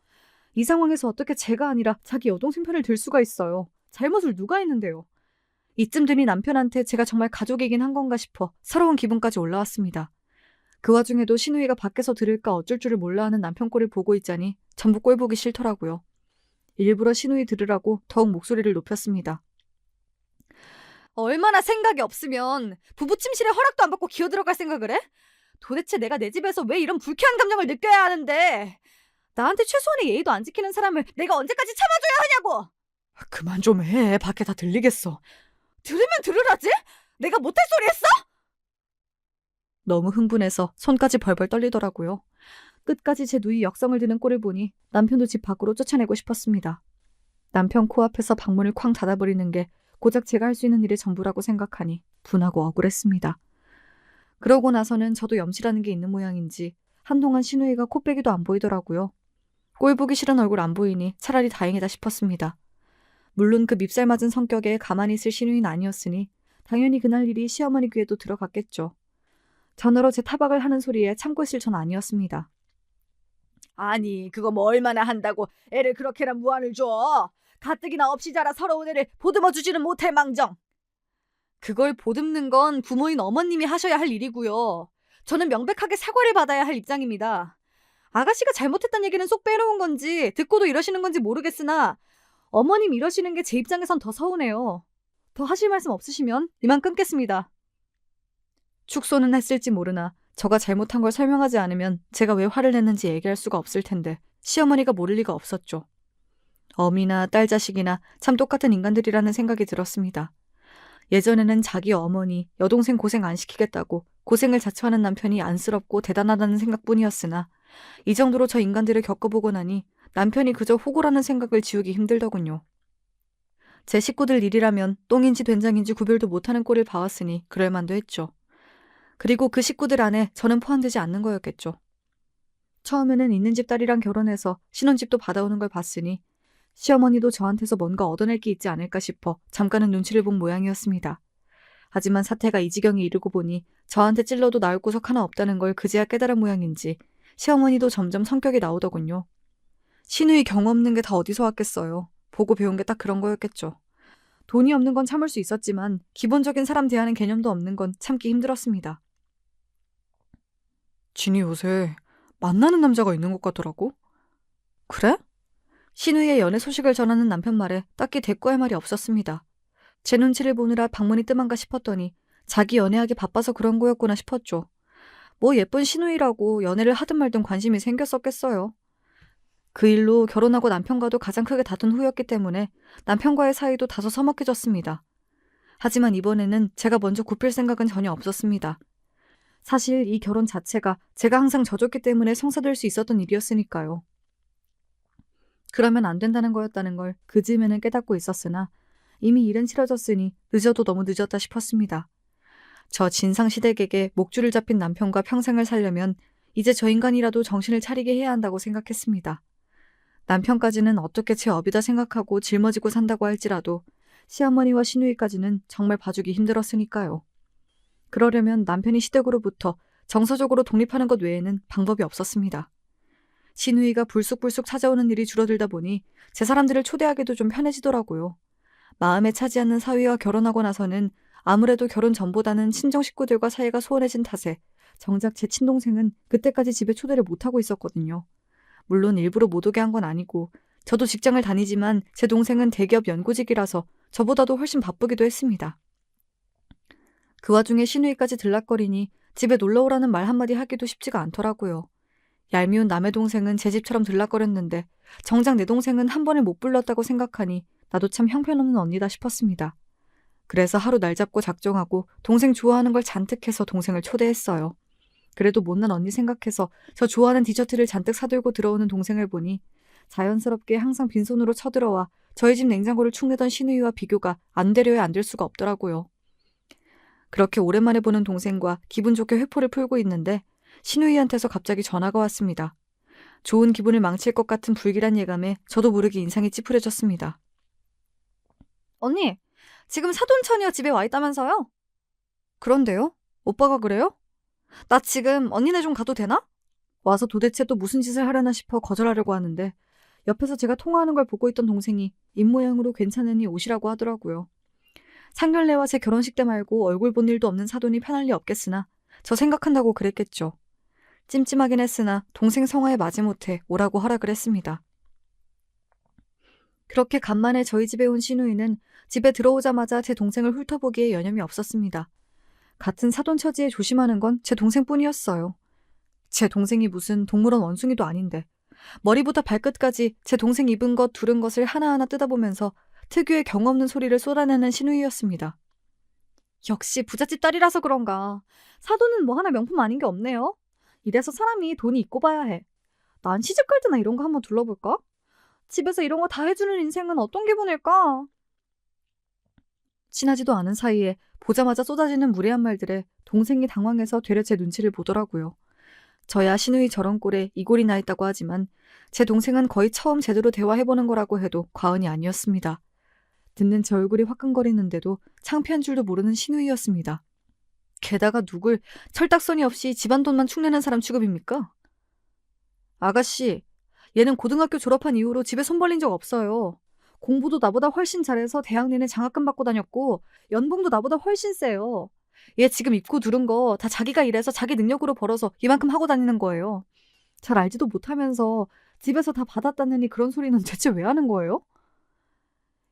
이 상황에서 어떻게 제가 아니라 자기 여동생 편을 들 수가 있어요. 잘못을 누가 했는데요. 이쯤 되니 남편한테 제가 정말 가족이긴 한 건가 싶어 서러운 기분까지 올라왔습니다. 그 와중에도 신우이가 밖에서 들을까 어쩔 줄을 몰라 하는 남편 꼴을 보고 있자니 전부 꼴 보기 싫더라고요. 일부러 신우이 들으라고 더욱 목소리를 높였습니다. 얼마나 생각이 없으면 부부 침실에 허락도 안 받고 기어들어갈 생각을 해? 도대체 내가 내 집에서 왜 이런 불쾌한 감정을 느껴야 하는데, 나한테 최소한의 예의도 안 지키는 사람을 내가 언제까지 참아줘야 하냐고! 그만 좀 해. 밖에 다 들리겠어. 들으면 들으라지? 내가 못할 소리 했어? 너무 흥분해서 손까지 벌벌 떨리더라고요. 끝까지 제 누이 역성을 드는 꼴을 보니 남편도 집 밖으로 쫓아내고 싶었습니다. 남편 코앞에서 방문을 쾅 닫아버리는 게 고작 제가 할 수 있는 일의 전부라고 생각하니 분하고 억울했습니다. 그러고 나서는 저도 염치라는 게 있는 모양인지 한동안 신우이가 코빼기도 안 보이더라고요. 꼴 보기 싫은 얼굴 안 보이니 차라리 다행이다 싶었습니다. 물론 그 밉살 맞은 성격에 가만히 있을 신우이는 아니었으니 당연히 그날 일이 시어머니 귀에도 들어갔겠죠. 전화로 제 타박을 하는 소리에 참고 있을 전 아니었습니다. 아니, 그거 뭐 얼마나 한다고 애를 그렇게나 무안을 줘. 가뜩이나 없이 자라 서러운 애를 보듬어 주지는 못할 망정. 그걸 보듬는 건 부모인 어머님이 하셔야 할 일이고요. 저는 명백하게 사과를 받아야 할 입장입니다. 아가씨가 잘못했다는 얘기는 쏙 빼놓은 건지 듣고도 이러시는 건지 모르겠으나 어머님 이러시는 게 제 입장에선 더 서운해요. 더 하실 말씀 없으시면 이만 끊겠습니다. 축소는 했을지 모르나 저가 잘못한 걸 설명하지 않으면 제가 왜 화를 냈는지 얘기할 수가 없을 텐데 시어머니가 모를 리가 없었죠. 어미나 딸 자식이나 참 똑같은 인간들이라는 생각이 들었습니다. 예전에는 자기 어머니, 여동생 고생 안 시키겠다고 고생을 자처하는 남편이 안쓰럽고 대단하다는 생각뿐이었으나 이 정도로 저 인간들을 겪어보고 나니 남편이 그저 호구라는 생각을 지우기 힘들더군요. 제 식구들 일이라면 똥인지 된장인지 구별도 못하는 꼴을 봐왔으니 그럴만도 했죠. 그리고 그 식구들 안에 저는 포함되지 않는 거였겠죠. 처음에는 있는 집 딸이랑 결혼해서 신혼집도 받아오는 걸 봤으니 시어머니도 저한테서 뭔가 얻어낼 게 있지 않을까 싶어 잠깐은 눈치를 본 모양이었습니다. 하지만 사태가 이 지경에 이르고 보니 저한테 찔러도 나을 구석 하나 없다는 걸 그제야 깨달은 모양인지 시어머니도 점점 성격이 나오더군요. 신우이 경험 없는 게 다 어디서 왔겠어요. 보고 배운 게 딱 그런 거였겠죠. 돈이 없는 건 참을 수 있었지만 기본적인 사람 대하는 개념도 없는 건 참기 힘들었습니다. 진이 요새 만나는 남자가 있는 것 같더라고. 그래? 신우이의 연애 소식을 전하는 남편 말에 딱히 대꾸할 말이 없었습니다. 제 눈치를 보느라 방문이 뜸한가 싶었더니 자기 연애하기 바빠서 그런 거였구나 싶었죠. 뭐 예쁜 신우이라고 연애를 하든 말든 관심이 생겼었겠어요. 그 일로 결혼하고 남편과도 가장 크게 다툰 후였기 때문에 남편과의 사이도 다소 서먹해졌습니다. 하지만 이번에는 제가 먼저 굽힐 생각은 전혀 없었습니다. 사실 이 결혼 자체가 제가 항상 져줬기 때문에 성사될 수 있었던 일이었으니까요. 그러면 안 된다는 거였다는 걸 그즈음에는 깨닫고 있었으나 이미 일은 치러졌으니 늦어도 너무 늦었다 싶었습니다. 저 진상시댁에게 목줄을 잡힌 남편과 평생을 살려면 이제 저 인간이라도 정신을 차리게 해야 한다고 생각했습니다. 남편까지는 어떻게 제 업이다 생각하고 짊어지고 산다고 할지라도 시어머니와 시누이까지는 정말 봐주기 힘들었으니까요. 그러려면 남편이 시댁으로부터 정서적으로 독립하는 것 외에는 방법이 없었습니다. 시누이가 불쑥불쑥 찾아오는 일이 줄어들다 보니 제 사람들을 초대하기도 좀 편해지더라고요. 마음에 차지 않는 사위와 결혼하고 나서는 아무래도 결혼 전보다는 친정 식구들과 사이가 소원해진 탓에 정작 제 친동생은 그때까지 집에 초대를 못하고 있었거든요. 물론 일부러 못 오게 한 건 아니고 저도 직장을 다니지만 제 동생은 대기업 연구직이라서 저보다도 훨씬 바쁘기도 했습니다. 그 와중에 시누이까지 들락거리니 집에 놀러오라는 말 한마디 하기도 쉽지가 않더라고요. 얄미운 남의 동생은 제 집처럼 들락거렸는데 정작 내 동생은 한 번에 못 불렀다고 생각하니 나도 참 형편없는 언니다 싶었습니다. 그래서 하루 날 잡고 작정하고 동생 좋아하는 걸 잔뜩 해서 동생을 초대했어요. 그래도 못난 언니 생각해서 저 좋아하는 디저트를 잔뜩 사들고 들어오는 동생을 보니 자연스럽게 항상 빈손으로 쳐들어와 저희 집 냉장고를 축내던 시누이와 비교가 안 되려야 안 될 수가 없더라고요. 그렇게 오랜만에 보는 동생과 기분 좋게 회포를 풀고 있는데 시누이한테서 갑자기 전화가 왔습니다. 좋은 기분을 망칠 것 같은 불길한 예감에 저도 모르게 인상이 찌푸려졌습니다. 언니, 지금 사돈처녀 집에 와 있다면서요? 그런데요? 오빠가 그래요? 나 지금 언니네 좀 가도 되나? 와서 도대체 또 무슨 짓을 하려나 싶어 거절하려고 하는데 옆에서 제가 통화하는 걸 보고 있던 동생이 입모양으로 괜찮으니 오시라고 하더라고요. 상견례와 제 결혼식 때 말고 얼굴 본 일도 없는 사돈이 편할 리 없겠으나 저 생각한다고 그랬겠죠. 찜찜하긴 했으나 동생 성화에 마지못해 오라고 허락을 했습니다. 그렇게 간만에 저희 집에 온 신우이는 집에 들어오자마자 제 동생을 훑어보기에 여념이 없었습니다. 같은 사돈 처지에 조심하는 건 제 동생뿐이었어요. 제 동생이 무슨 동물원 원숭이도 아닌데 머리부터 발끝까지 제 동생 입은 것 두른 것을 하나하나 뜯어보면서 특유의 경 없는 소리를 쏟아내는 신우이였습니다. 역시 부잣집 딸이라서 그런가. 사돈은 뭐 하나 명품 아닌 게 없네요. 이래서 사람이 돈이 있고 봐야 해. 난 시집 갈 때나 이런 거 한번 둘러볼까? 집에서 이런 거 다 해주는 인생은 어떤 기분일까? 친하지도 않은 사이에 보자마자 쏟아지는 무례한 말들에 동생이 당황해서 되려 제 눈치를 보더라고요. 저야 신우이 저런 꼴에 이골이 나 있다고 하지만 제 동생은 거의 처음 제대로 대화해보는 거라고 해도 과언이 아니었습니다. 듣는 제 얼굴이 화끈거리는데도 창피한 줄도 모르는 신우이였습니다. 게다가 누굴 철딱서니 없이 집안 돈만 축내는 사람 취급입니까? 아가씨, 얘는 고등학교 졸업한 이후로 집에 손 벌린 적 없어요. 공부도 나보다 훨씬 잘해서 대학 내내 장학금 받고 다녔고 연봉도 나보다 훨씬 세요. 얘 지금 입고 두른 거 다 자기가 일해서 자기 능력으로 벌어서 이만큼 하고 다니는 거예요. 잘 알지도 못하면서 집에서 다 받았다느니 그런 소리는 대체 왜 하는 거예요?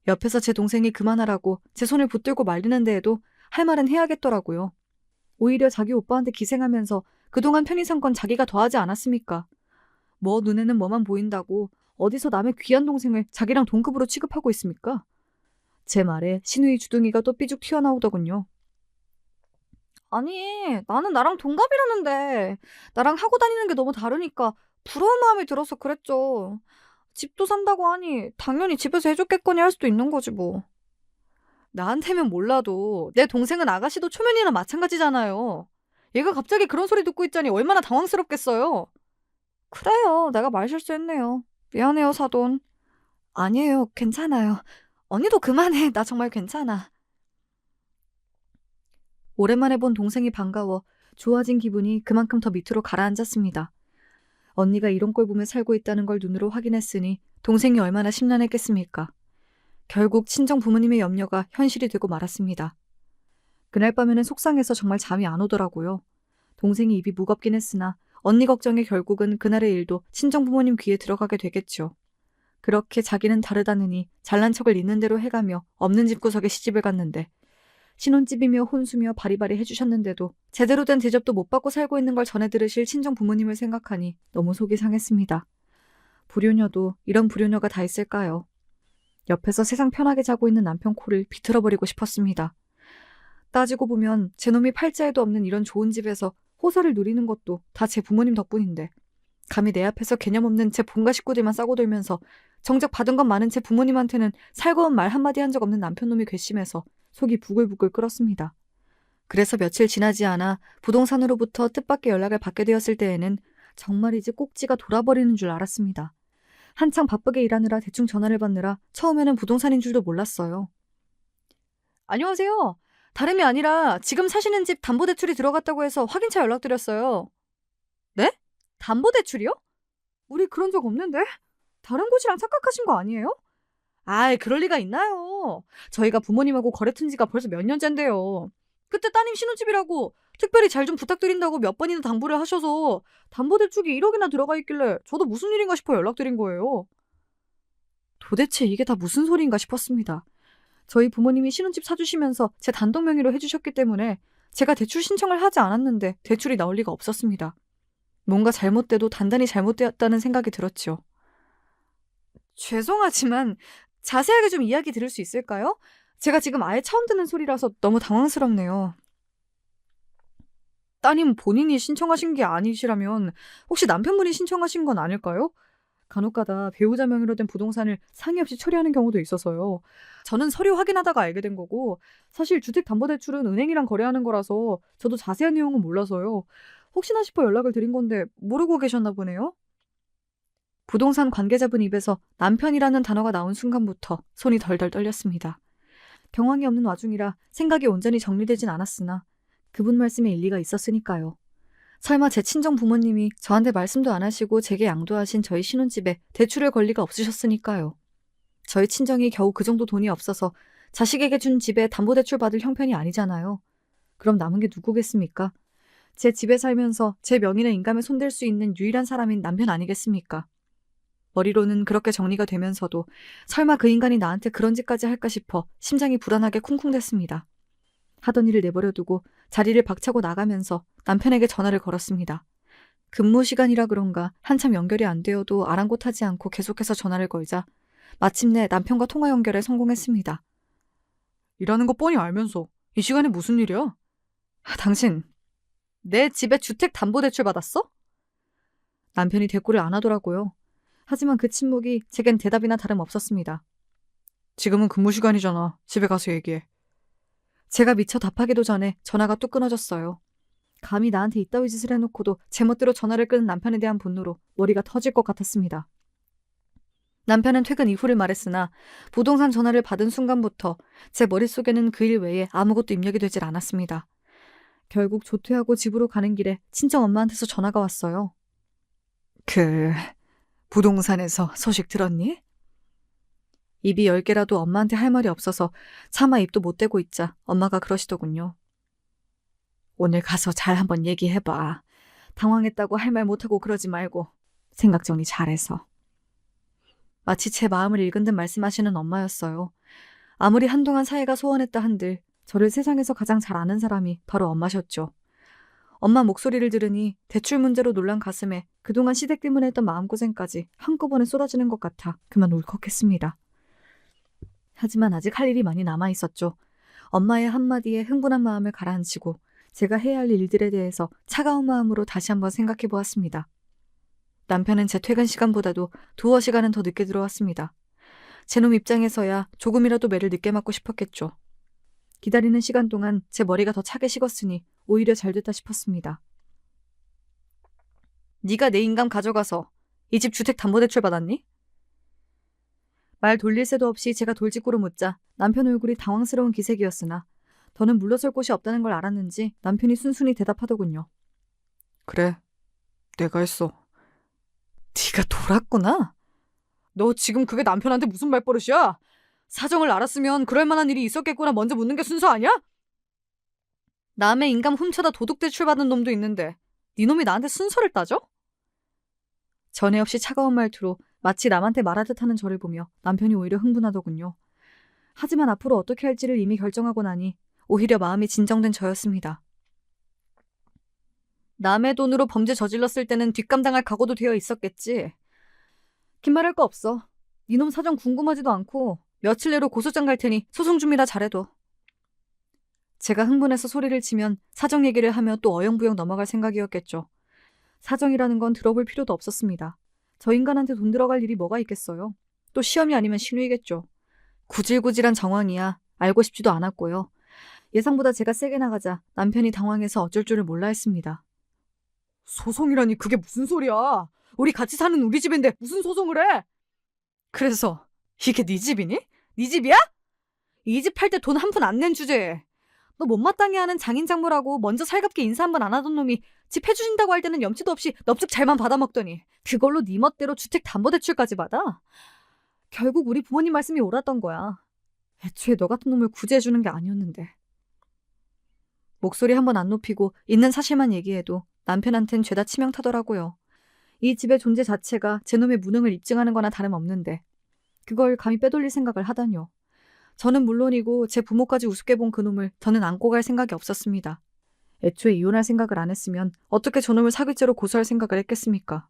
옆에서 제 동생이 그만하라고 제 손을 붙들고 말리는 데에도 할 말은 해야겠더라고요. 오히려 자기 오빠한테 기생하면서 그동안 편히 산 건 자기가 더하지 않았습니까? 뭐 눈에는 뭐만 보인다고 어디서 남의 귀한 동생을 자기랑 동급으로 취급하고 있습니까? 제 말에 신우이 주둥이가 또 삐죽 튀어나오더군요. 아니, 나는 나랑 동갑이라는데 나랑 하고 다니는 게 너무 다르니까 부러운 마음이 들어서 그랬죠. 집도 산다고 하니 당연히 집에서 해줬겠거니 할 수도 있는 거지 뭐. 나한테면 몰라도 내 동생은 아가씨도 초면이나 마찬가지잖아요. 얘가 갑자기 그런 소리 듣고 있자니 얼마나 당황스럽겠어요. 그래요. 내가 말 실수했네요. 미안해요, 사돈. 아니에요. 괜찮아요. 언니도 그만해. 나 정말 괜찮아. 오랜만에 본 동생이 반가워 좋아진 기분이 그만큼 더 밑으로 가라앉았습니다. 언니가 이런 꼴 보며 살고 있다는 걸 눈으로 확인했으니 동생이 얼마나 심란했겠습니까? 결국 친정 부모님의 염려가 현실이 되고 말았습니다. 그날 밤에는 속상해서 정말 잠이 안 오더라고요. 동생이 입이 무겁긴 했으나 언니 걱정에 결국은 그날의 일도 친정 부모님 귀에 들어가게 되겠죠. 그렇게 자기는 다르다느니 잘난 척을 있는 대로 해가며 없는 집구석에 시집을 갔는데 신혼집이며 혼수며 바리바리 해주셨는데도 제대로 된 대접도 못 받고 살고 있는 걸 전해 들으실 친정 부모님을 생각하니 너무 속이 상했습니다. 불효녀도 이런 불효녀가 다 있을까요? 옆에서 세상 편하게 자고 있는 남편 코를 비틀어버리고 싶었습니다. 따지고 보면 제 놈이 팔자에도 없는 이런 좋은 집에서 호사를 누리는 것도 다 제 부모님 덕분인데 감히 내 앞에서 개념 없는 제 본가 식구들만 싸고 들면서 정작 받은 건 많은 제 부모님한테는 살거운 말 한마디 한 적 없는 남편놈이 괘씸해서 속이 부글부글 끓었습니다. 그래서 며칠 지나지 않아 부동산으로부터 뜻밖의 연락을 받게 되었을 때에는 정말이지 꼭지가 돌아버리는 줄 알았습니다. 한창 바쁘게 일하느라 대충 전화를 받느라 처음에는 부동산인 줄도 몰랐어요. 안녕하세요. 다름이 아니라 지금 사시는 집 담보대출이 들어갔다고 해서 확인차 연락드렸어요. 네? 담보대출이요? 우리 그런 적 없는데? 다른 곳이랑 착각하신 거 아니에요? 아이, 그럴 리가 있나요? 저희가 부모님하고 거래 튼 지가 벌써 몇 년째인데요. 그때 따님 신혼집이라고 특별히 잘 좀 부탁드린다고 몇 번이나 당부를 하셔서 담보대출이 1억이나 들어가 있길래 저도 무슨 일인가 싶어 연락드린 거예요. 도대체 이게 다 무슨 소리인가 싶었습니다. 저희 부모님이 신혼집 사주시면서 제 단독 명의로 해주셨기 때문에 제가 대출 신청을 하지 않았는데 대출이 나올 리가 없었습니다. 뭔가 잘못돼도 단단히 잘못되었다는 생각이 들었죠. 죄송하지만 자세하게 좀 이야기 들을 수 있을까요? 제가 지금 아예 처음 듣는 소리라서 너무 당황스럽네요. 따님 본인이 신청하신 게 아니시라면 혹시 남편분이 신청하신 건 아닐까요? 간혹가다 배우자 명의로 된 부동산을 상의 없이 처리하는 경우도 있어서요. 저는 서류 확인하다가 알게 된 거고 사실 주택담보대출은 은행이랑 거래하는 거라서 저도 자세한 내용은 몰라서요. 혹시나 싶어 연락을 드린 건데 모르고 계셨나 보네요. 부동산 관계자분 입에서 남편이라는 단어가 나온 순간부터 손이 덜덜 떨렸습니다. 경황이 없는 와중이라 생각이 온전히 정리되진 않았으나 그분 말씀에 일리가 있었으니까요. 설마 제 친정 부모님이 저한테 말씀도 안 하시고 제게 양도하신 저희 신혼집에 대출을 걸 리가 없으셨으니까요. 저희 친정이 겨우 그 정도 돈이 없어서 자식에게 준 집에 담보대출 받을 형편이 아니잖아요. 그럼 남은 게 누구겠습니까? 제 집에 살면서 제 명의나 인감에 손댈 수 있는 유일한 사람인 남편 아니겠습니까? 머리로는 그렇게 정리가 되면서도 설마 그 인간이 나한테 그런 짓까지 할까 싶어 심장이 불안하게 쿵쿵댔습니다. 하던 일을 내버려두고 자리를 박차고 나가면서 남편에게 전화를 걸었습니다. 근무 시간이라 그런가 한참 연결이 안 되어도 아랑곳하지 않고 계속해서 전화를 걸자 마침내 남편과 통화 연결에 성공했습니다. 일하는 거 뻔히 알면서 이 시간에 무슨 일이야? 당신 내 집에 주택담보대출 받았어? 남편이 대꾸를 안 하더라고요. 하지만 그 침묵이 제겐 대답이나 다름없었습니다. 지금은 근무 시간이잖아. 집에 가서 얘기해. 제가 미처 답하기도 전에 전화가 뚝 끊어졌어요. 감히 나한테 이따위 짓을 해놓고도 제멋대로 전화를 끄는 남편에 대한 분노로 머리가 터질 것 같았습니다. 남편은 퇴근 이후를 말했으나 부동산 전화를 받은 순간부터 제 머릿속에는 그 일 외에 아무것도 입력이 되질 않았습니다. 결국 조퇴하고 집으로 가는 길에 친정 엄마한테서 전화가 왔어요. 부동산에서 소식 들었니? 입이 10개라도 엄마한테 할 말이 없어서 차마 입도 못 대고 있자 엄마가 그러시더군요. 오늘 가서 잘 한번 얘기해봐. 당황했다고 할 말 못하고 그러지 말고 생각 정리 잘해서. 마치 제 마음을 읽은 듯 말씀하시는 엄마였어요. 아무리 한동안 사이가 소원했다 한들 저를 세상에서 가장 잘 아는 사람이 바로 엄마셨죠. 엄마 목소리를 들으니 대출 문제로 놀란 가슴에 그동안 시댁 때문에 했던 마음고생까지 한꺼번에 쏟아지는 것 같아 그만 울컥했습니다. 하지만 아직 할 일이 많이 남아있었죠. 엄마의 한마디에 흥분한 마음을 가라앉히고 제가 해야 할 일들에 대해서 차가운 마음으로 다시 한번 생각해 보았습니다. 남편은 제 퇴근 시간보다도 두어 시간은 더 늦게 들어왔습니다. 제놈 입장에서야 조금이라도 매를 늦게 맞고 싶었겠죠. 기다리는 시간 동안 제 머리가 더 차게 식었으니 오히려 잘 됐다 싶었습니다. 네가 내 인감 가져가서 이 집 주택담보대출 받았니? 말 돌릴 새도 없이 제가 돌직구로 묻자 남편 얼굴이 당황스러운 기색이었으나 더는 물러설 곳이 없다는 걸 알았는지 남편이 순순히 대답하더군요. 그래, 내가 했어. 네가 돌았구나? 너 지금 그게 남편한테 무슨 말버릇이야? 사정을 알았으면 그럴 만한 일이 있었겠구나 먼저 묻는 게 순서 아니야? 남의 인감 훔쳐다 도둑대출 받은 놈도 있는데 네 놈이 나한테 순서를 따져? 전에 없이 차가운 말투로 마치 남한테 말하듯 하는 저를 보며 남편이 오히려 흥분하더군요. 하지만 앞으로 어떻게 할지를 이미 결정하고 나니 오히려 마음이 진정된 저였습니다. 남의 돈으로 범죄 저질렀을 때는 뒷감당할 각오도 되어 있었겠지. 긴 말할 거 없어. 니놈 사정 궁금하지도 않고 며칠 내로 고소장 갈 테니 소송 준비나 잘해둬. 제가 흥분해서 소리를 치면 사정 얘기를 하며 또 어영부영 넘어갈 생각이었겠죠. 사정이라는 건 들어볼 필요도 없었습니다. 저 인간한테 돈 들어갈 일이 뭐가 있겠어요. 또 시험이 아니면 신우이겠죠. 구질구질한 정황이야 알고 싶지도 않았고요. 예상보다 제가 세게 나가자 남편이 당황해서 어쩔 줄을 몰라 했습니다. 소송이라니 그게 무슨 소리야. 우리 같이 사는 우리 집인데 무슨 소송을 해? 그래서 이게 네 집이니? 네 집이야? 이 집 팔 때 돈 한 푼 안 낸 주제에 너 못마땅해 하는 장인장모라고 먼저 살갑게 인사 한 번 안 하던 놈이 집 해주신다고 할 때는 염치도 없이 넙죽 잘만 받아먹더니 그걸로 네 멋대로 주택담보대출까지 받아? 결국 우리 부모님 말씀이 옳았던 거야. 애초에 너 같은 놈을 구제해주는 게 아니었는데. 목소리 한 번 안 높이고 있는 사실만 얘기해도 남편한텐 죄다 치명타더라고요. 이 집의 존재 자체가 제 놈의 무능을 입증하는 거나 다름없는데 그걸 감히 빼돌릴 생각을 하다뇨. 저는 물론이고 제 부모까지 우습게 본 그놈을 더는 안고 갈 생각이 없었습니다. 애초에 이혼할 생각을 안 했으면 어떻게 저놈을 사기죄로 고소할 생각을 했겠습니까?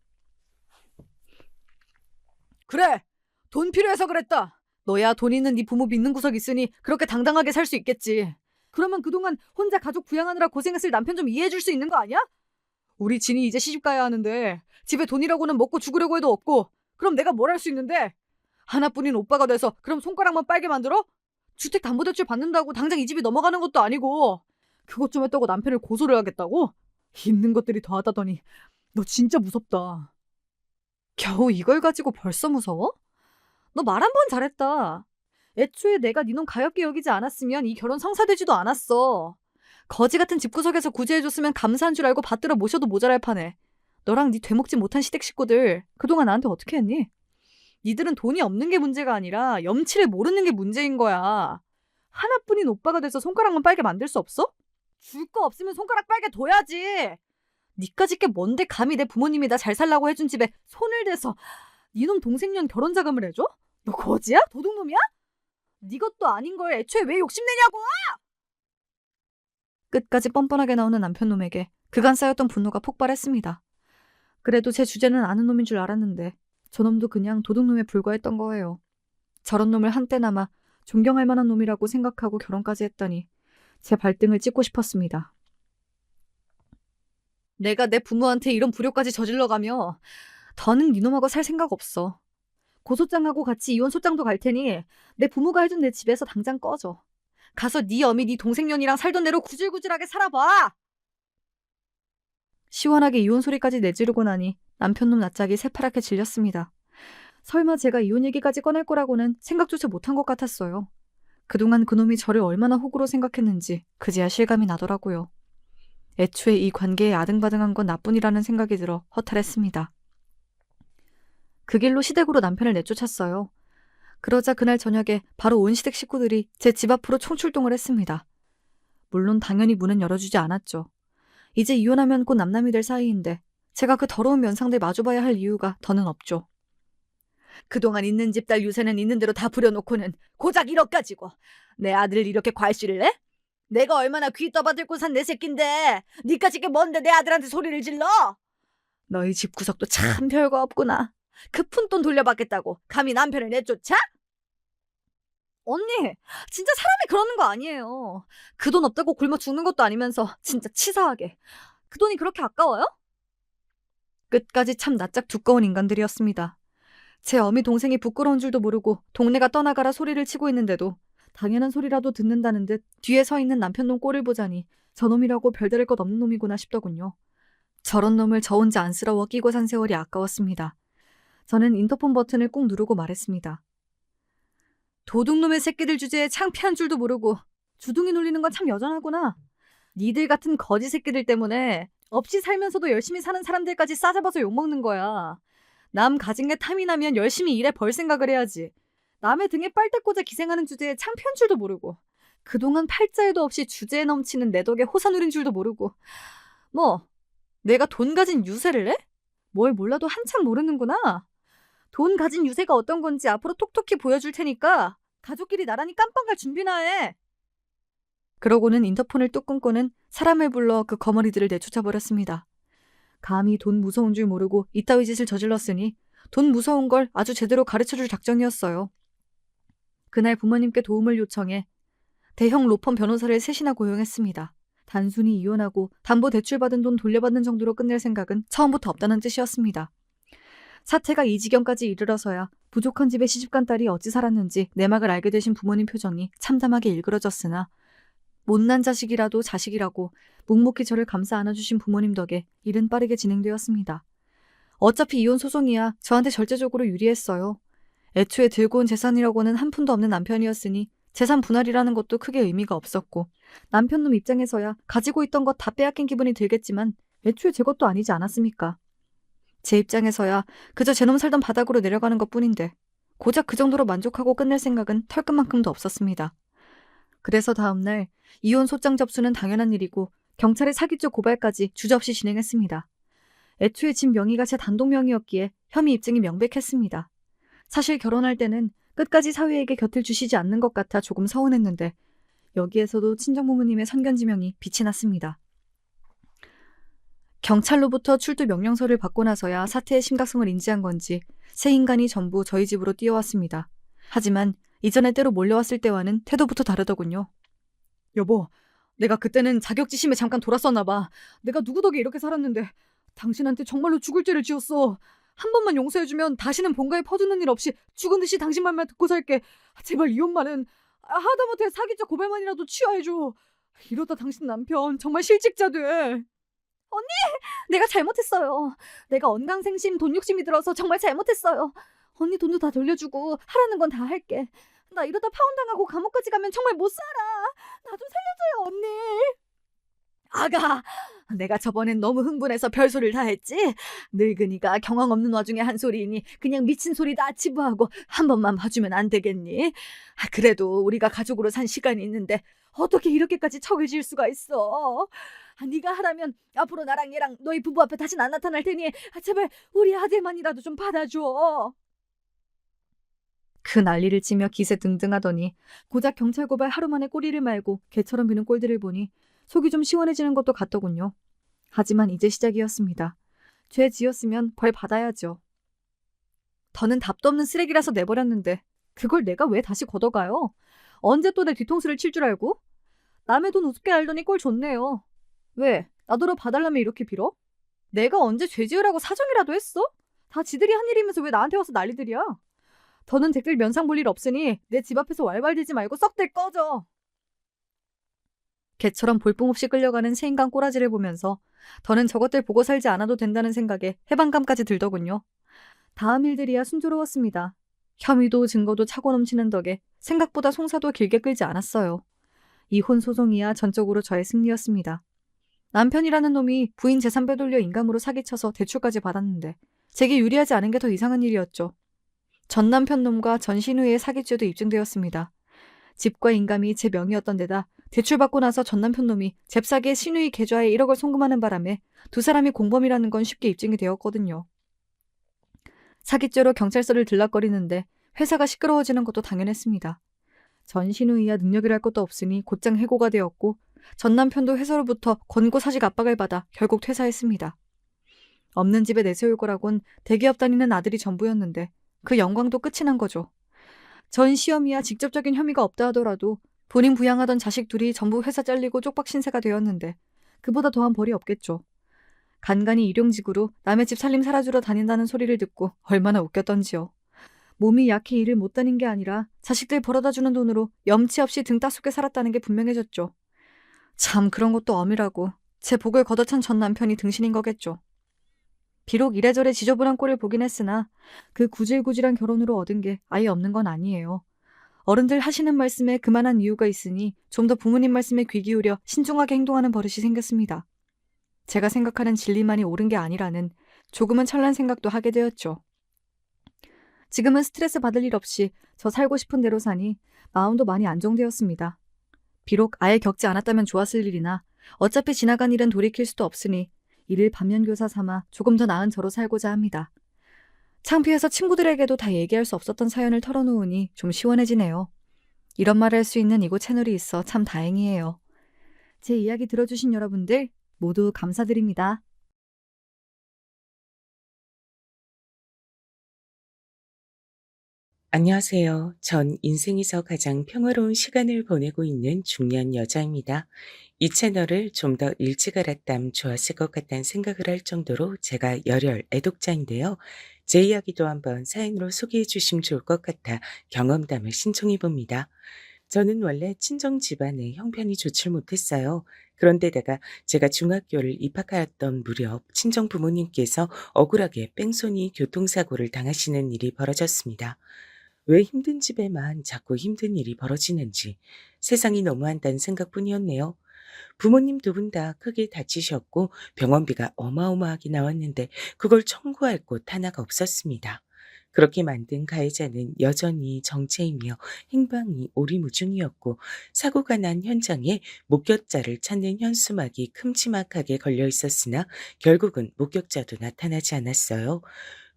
그래! 돈 필요해서 그랬다! 너야 돈 있는 네 부모 믿는 구석 있으니 그렇게 당당하게 살 수 있겠지. 그러면 그동안 혼자 가족 부양하느라 고생했을 남편 좀 이해해줄 수 있는 거 아니야? 우리 진이 이제 시집 가야 하는데 집에 돈이라고는 먹고 죽으려고 해도 없고 그럼 내가 뭘 할 수 있는데? 하나뿐인 오빠가 돼서 그럼 손가락만 빨게 만들어? 주택담보대출 받는다고 당장 이 집이 넘어가는 것도 아니고 그것 좀 했다고 남편을 고소를 하겠다고? 있는 것들이 더하다더니 너 진짜 무섭다. 겨우 이걸 가지고 벌써 무서워? 너 말 한 번 잘했다. 애초에 내가 네 놈 가엾게 여기지 않았으면 이 결혼 성사되지도 않았어. 거지 같은 집구석에서 구제해줬으면 감사한 줄 알고 받들어 모셔도 모자랄 판에 너랑 네 되먹지 못한 시댁 식구들 그동안 나한테 어떻게 했니? 니들은 돈이 없는 게 문제가 아니라 염치를 모르는 게 문제인 거야. 하나뿐인 오빠가 돼서 손가락만 빨게 만들 수 없어? 줄 거 없으면 손가락 빨게 둬야지. 니까짓 게 뭔데 감히 내 부모님이 나 잘 살라고 해준 집에 손을 대서 니놈 동생년 결혼 자금을 해줘? 너 거지야? 도둑놈이야? 니 것도 아닌 걸 애초에 왜 욕심내냐고! 끝까지 뻔뻔하게 나오는 남편놈에게 그간 쌓였던 분노가 폭발했습니다. 그래도 제 주제는 아는 놈인 줄 알았는데 저놈도 그냥 도둑놈에 불과했던 거예요. 저런 놈을 한때나마 존경할 만한 놈이라고 생각하고 결혼까지 했더니 제 발등을 찍고 싶었습니다. 내가 내 부모한테 이런 불효까지 저질러가며 더는 니놈하고 살 생각 없어. 고소장하고 같이 이혼 소장도 갈 테니 내 부모가 해준 내 집에서 당장 꺼져. 가서 네 어미 네 동생년이랑 살던 대로 구질구질하게 살아봐. 시원하게 이혼 소리까지 내지르고 나니 남편놈 낯짝이 새파랗게 질렸습니다. 설마 제가 이혼 얘기까지 꺼낼 거라고는 생각조차 못한 것 같았어요. 그동안 그놈이 저를 얼마나 호구로 생각했는지 그제야 실감이 나더라고요. 애초에 이 관계에 아등바등한 건 나뿐이라는 생각이 들어 허탈했습니다. 그 길로 시댁으로 남편을 내쫓았어요. 그러자 그날 저녁에 바로 온 시댁 식구들이 제 집 앞으로 총출동을 했습니다. 물론 당연히 문은 열어주지 않았죠. 이제 이혼하면 곧 남남이 될 사이인데 제가 그 더러운 면상들 마주봐야 할 이유가 더는 없죠. 그동안 있는 집 딸 유세는 있는 대로 다 부려놓고는 고작 1억 가지고 내 아들을 이렇게 괄시를 해? 내가 얼마나 귀 떠받들고 산 내 새끼인데 니까짓 게 뭔데 내 아들한테 소리를 질러? 너희 집구석도 참 별거 없구나. 그 푼돈 돌려받겠다고 감히 남편을 내쫓아? 언니, 진짜 사람이 그러는 거 아니에요. 그 돈 없다고 굶어 죽는 것도 아니면서 진짜 치사하게. 그 돈이 그렇게 아까워요? 끝까지 참 낯짝 두꺼운 인간들이었습니다. 제 어미 동생이 부끄러운 줄도 모르고 동네가 떠나가라 소리를 치고 있는데도 당연한 소리라도 듣는다는 듯 뒤에 서 있는 남편놈 꼴을 보자니 저놈이라고 별다를 것 없는 놈이구나 싶더군요. 저런 놈을 저 혼자 안쓰러워 끼고 산 세월이 아까웠습니다. 저는 인터폰 버튼을 꾹 누르고 말했습니다. 도둑놈의 새끼들 주제에 창피한 줄도 모르고 주둥이 놀리는 건 참 여전하구나. 니들 같은 거지 새끼들 때문에 없이 살면서도 열심히 사는 사람들까지 싸잡아서 욕먹는 거야. 남 가진 게 탐이 나면 열심히 일해 벌 생각을 해야지. 남의 등에 빨대 꽂아 기생하는 주제에 창피한 줄도 모르고 그동안 팔자에도 없이 주제에 넘치는 내 덕에 호사 누린 줄도 모르고 뭐 내가 돈 가진 유세를 해? 뭘 몰라도 한참 모르는구나. 돈 가진 유세가 어떤 건지 앞으로 톡톡히 보여줄 테니까 가족끼리 나란히 깜빵 갈 준비나 해. 그러고는 인터폰을 뚝 끊고는 사람을 불러 그 거머리들을 내쫓아버렸습니다. 감히 돈 무서운 줄 모르고 이따위 짓을 저질렀으니 돈 무서운 걸 아주 제대로 가르쳐줄 작정이었어요. 그날 부모님께 도움을 요청해 대형 로펌 변호사를 셋이나 고용했습니다. 단순히 이혼하고 담보대출받은 돈 돌려받는 정도로 끝낼 생각은 처음부터 없다는 뜻이었습니다. 사태가 이 지경까지 이르러서야 부족한 집에 시집간 딸이 어찌 살았는지 내막을 알게 되신 부모님 표정이 참담하게 일그러졌으나 못난 자식이라도 자식이라고 묵묵히 저를 감싸 안아주신 부모님 덕에 일은 빠르게 진행되었습니다. 어차피 이혼 소송이야 저한테 절대적으로 유리했어요. 애초에 들고 온 재산이라고는 한 푼도 없는 남편이었으니 재산 분할이라는 것도 크게 의미가 없었고 남편놈 입장에서야 가지고 있던 것 다 빼앗긴 기분이 들겠지만 애초에 제 것도 아니지 않았습니까? 제 입장에서야 그저 제 놈 살던 바닥으로 내려가는 것뿐인데 고작 그 정도로 만족하고 끝낼 생각은 털끝만큼도 없었습니다. 그래서 다음날 이혼 소장 접수는 당연한 일이고 경찰에 사기죄 고발까지 주저없이 진행했습니다. 애초에 집 명의가 제 단독 명의였기에 혐의 입증이 명백했습니다. 사실 결혼할 때는 끝까지 사위에게 곁을 주시지 않는 것 같아 조금 서운했는데 여기에서도 친정부모님의 선견지명이 빛이 났습니다. 경찰로부터 출두 명령서를 받고 나서야 사태의 심각성을 인지한 건지 세 인간이 전부 저희 집으로 뛰어왔습니다. 하지만 이전에 때로 몰려왔을 때와는 태도부터 다르더군요. 여보, 내가 그때는 자격지심에 잠깐 돌았었나 봐. 내가 누구 덕에 이렇게 살았는데 당신한테 정말로 죽을 죄를 지었어. 한 번만 용서해주면 다시는 본가에 퍼주는 일 없이 죽은 듯이 당신 말만 듣고 살게. 제발 이혼만은 하다못해 사기죄 고발만이라도 취하해줘. 이러다 당신 남편 정말 실직자 돼. 언니, 내가 잘못했어요. 내가 언강생심 돈 욕심이 들어서 정말 잘못했어요. 언니 돈도 다 돌려주고 하라는 건 다 할게. 나 이러다 파혼당하고 감옥까지 가면 정말 못 살아. 나 좀 살려줘요, 언니. 아가, 내가 저번엔 너무 흥분해서 별소리를 다 했지? 늙은이가 경황 없는 와중에 한 소리이니 그냥 미친 소리 다 치부하고 한 번만 봐주면 안 되겠니? 그래도 우리가 가족으로 산 시간이 있는데 어떻게 이렇게까지 척을 지을 수가 있어? 네가 하라면 앞으로 나랑 얘랑 너희 부부 앞에 다신 안 나타날 테니 제발 우리 아들만이라도 좀 받아줘. 그 난리를 치며 기세 등등하더니 고작 경찰 고발 하루 만에 꼬리를 말고 개처럼 비는 꼴들을 보니 속이 좀 시원해지는 것도 같더군요. 하지만 이제 시작이었습니다. 죄 지었으면 벌 받아야죠. 더는 답도 없는 쓰레기라서 내버렸는데 그걸 내가 왜 다시 걷어가요? 언제 또 내 뒤통수를 칠 줄 알고? 남의 돈 우습게 알더니 꼴 좋네요. 왜? 나더러 봐달라며 이렇게 빌어? 내가 언제 죄 지으라고 사정이라도 했어? 다 지들이 한 일이면서 왜 나한테 와서 난리들이야? 더는 댓글 면상 볼 일 없으니 내 집 앞에서 왈왈대지 말고 썩들 꺼져. 개처럼 볼품없이 끌려가는 새인간 꼬라지를 보면서 더는 저것들 보고 살지 않아도 된다는 생각에 해방감까지 들더군요. 다음 일들이야 순조로웠습니다. 혐의도 증거도 차고 넘치는 덕에 생각보다 송사도 길게 끌지 않았어요. 이혼 소송이야 전적으로 저의 승리였습니다. 남편이라는 놈이 부인 재산 빼돌려 인감으로 사기쳐서 대출까지 받았는데 제게 유리하지 않은 게 더 이상한 일이었죠. 전 남편 놈과 전 신우이의 사기죄도 입증되었습니다. 집과 인감이 제 명의였던 데다 대출받고 나서 전 남편 놈이 잽싸게 신우이 계좌에 1억을 송금하는 바람에 두 사람이 공범이라는 건 쉽게 입증이 되었거든요. 사기죄로 경찰서를 들락거리는데 회사가 시끄러워지는 것도 당연했습니다. 전 신우이야 능력이랄 것도 없으니 곧장 해고가 되었고 전 남편도 회사로부터 권고사직 압박을 받아 결국 퇴사했습니다. 없는 집에 내세울 거라곤 대기업 다니는 아들이 전부였는데 그 영광도 끝이 난 거죠. 전 시어미야 직접적인 혐의가 없다 하더라도 본인 부양하던 자식 둘이 전부 회사 잘리고 쪽박 신세가 되었는데 그보다 더한 벌이 없겠죠. 간간히 일용직으로 남의 집 살림 살아주러 다닌다는 소리를 듣고 얼마나 웃겼던지요. 몸이 약해 일을 못 다닌 게 아니라 자식들 벌어다주는 돈으로 염치 없이 등 따숩게 살았다는 게 분명해졌죠. 참 그런 것도 어미라고 제 복을 걷어찬 전 남편이 등신인 거겠죠. 비록 이래저래 지저분한 꼴을 보긴 했으나 그 구질구질한 결혼으로 얻은 게 아예 없는 건 아니에요. 어른들 하시는 말씀에 그만한 이유가 있으니 좀 더 부모님 말씀에 귀 기울여 신중하게 행동하는 버릇이 생겼습니다. 제가 생각하는 진리만이 옳은 게 아니라는 조금은 철난 생각도 하게 되었죠. 지금은 스트레스 받을 일 없이 저 살고 싶은 대로 사니 마음도 많이 안정되었습니다. 비록 아예 겪지 않았다면 좋았을 일이나 어차피 지나간 일은 돌이킬 수도 없으니 이를 반면교사 삼아 조금 더 나은 저로 살고자 합니다. 창피해서 친구들에게도 다 얘기할 수 없었던 사연을 털어놓으니 좀 시원해지네요. 이런 말을 할 수 있는 이곳 채널이 있어 참 다행이에요. 제 이야기 들어주신 여러분들 모두 감사드립니다.
안녕하세요. 전 인생에서 가장 평화로운 시간을 보내고 있는 중년 여자입니다. 이 채널을 좀 더 일찍 알았다면 좋았을 것 같다는 생각을 할 정도로 제가 열혈 애독자인데요. 제 이야기도 한번 사연으로 소개해 주시면 좋을 것 같아 경험담을 신청해 봅니다. 저는 원래 친정 집안에 형편이 좋질 못했어요. 그런데다가 제가 중학교를 입학하였던 무렵 친정 부모님께서 억울하게 뺑소니 교통사고를 당하시는 일이 벌어졌습니다. 왜 힘든 집에만 자꾸 힘든 일이 벌어지는지 세상이 너무한다는 생각뿐이었네요. 부모님 두 분 다 크게 다치셨고 병원비가 어마어마하게 나왔는데 그걸 청구할 곳 하나가 없었습니다. 그렇게 만든 가해자는 여전히 정체이며 행방이 오리무중이었고 사고가 난 현장에 목격자를 찾는 현수막이 큼지막하게 걸려 있었으나 결국은 목격자도 나타나지 않았어요.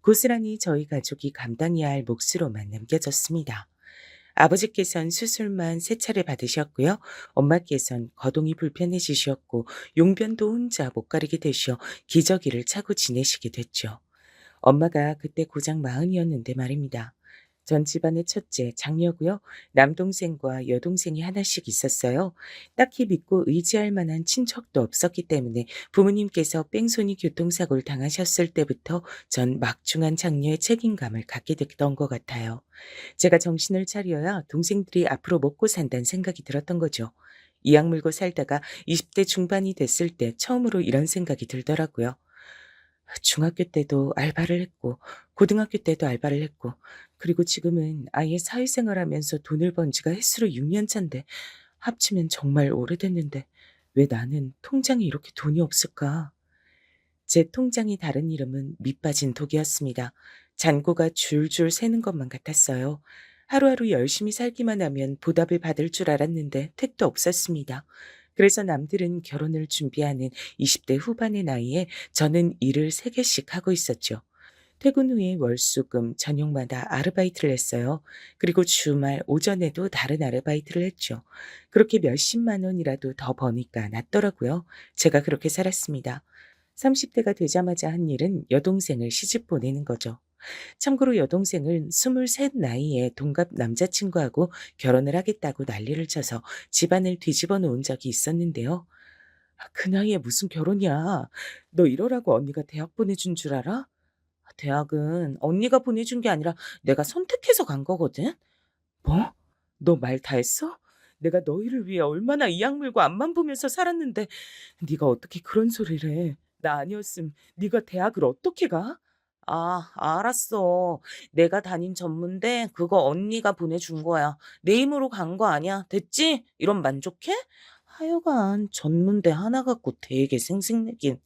고스란히 저희 가족이 감당해야 할 몫으로만 남겨졌습니다. 아버지께선 수술만 3차례 받으셨고요. 엄마께선 거동이 불편해지셨고 용변도 혼자 못 가리게 되셔 기저귀를 차고 지내시게 됐죠. 엄마가 그때 고작 40이었는데 말입니다. 전 집안의 첫째, 장녀고요. 남동생과 여동생이 하나씩 있었어요. 딱히 믿고 의지할 만한 친척도 없었기 때문에 부모님께서 뺑소니 교통사고를 당하셨을 때부터 전 막중한 장녀의 책임감을 갖게 됐던 것 같아요. 제가 정신을 차려야 동생들이 앞으로 먹고 산다는 생각이 들었던 거죠. 이악 물고 살다가 20대 중반이 됐을 때 처음으로 이런 생각이 들더라고요. 중학교 때도 알바를 했고 고등학교 때도 알바를 했고 그리고 지금은 아예 사회생활하면서 돈을 번 지가 햇수로 6년 차인데 합치면 정말 오래됐는데 왜 나는 통장에 이렇게 돈이 없을까? 제 통장의 다른 이름은 밑빠진 독이었습니다. 잔고가 줄줄 새는 것만 같았어요. 하루하루 열심히 살기만 하면 보답을 받을 줄 알았는데 택도 없었습니다. 그래서 남들은 결혼을 준비하는 20대 후반의 나이에 저는 일을 3개씩 하고 있었죠. 퇴근 후에 월수금 저녁마다 아르바이트를 했어요. 그리고 주말 오전에도 다른 아르바이트를 했죠. 그렇게 몇십만 원이라도 더 버니까 낫더라고요. 제가 그렇게 살았습니다. 30대가 되자마자 한 일은 여동생을 시집 보내는 거죠. 참고로 여동생은 23 나이에 동갑 남자친구하고 결혼을 하겠다고 난리를 쳐서 집안을 뒤집어 놓은 적이 있었는데요. 그 나이에 무슨 결혼이야. 너 이러라고 언니가 대학 보내준 줄 알아? 대학은 언니가 보내준 게 아니라 내가 선택해서 간 거거든. 뭐? 너 말 다 했어? 내가 너희를 위해 얼마나 이악 물고 앞만 보면서 살았는데 네가 어떻게 그런 소리를 해? 나 아니었음 네가 대학을 어떻게 가? 아, 알았어. 내가 다닌 전문대 그거 언니가 보내준 거야. 내 힘으로 간 거 아니야. 됐지? 이런 만족해? 하여간 전문대 하나 갖고 되게 생색내긴.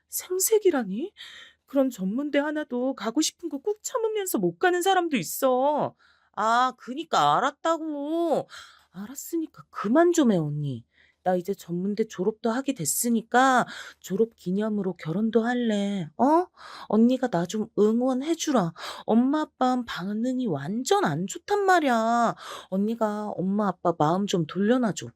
생색이라니? 그런 전문대 하나도 가고 싶은 거 꾹 참으면서 못 가는 사람도 있어. 아, 그니까 알았다고. 알았으니까 그만 좀 해, 언니. 나 이제 전문대 졸업도 하게 됐으니까 졸업 기념으로 결혼도 할래. 어? 언니가 나 좀 응원해 주라. 엄마 아빠 반응이 완전 안 좋단 말이야. 언니가 엄마 아빠 마음 좀 돌려놔 줘.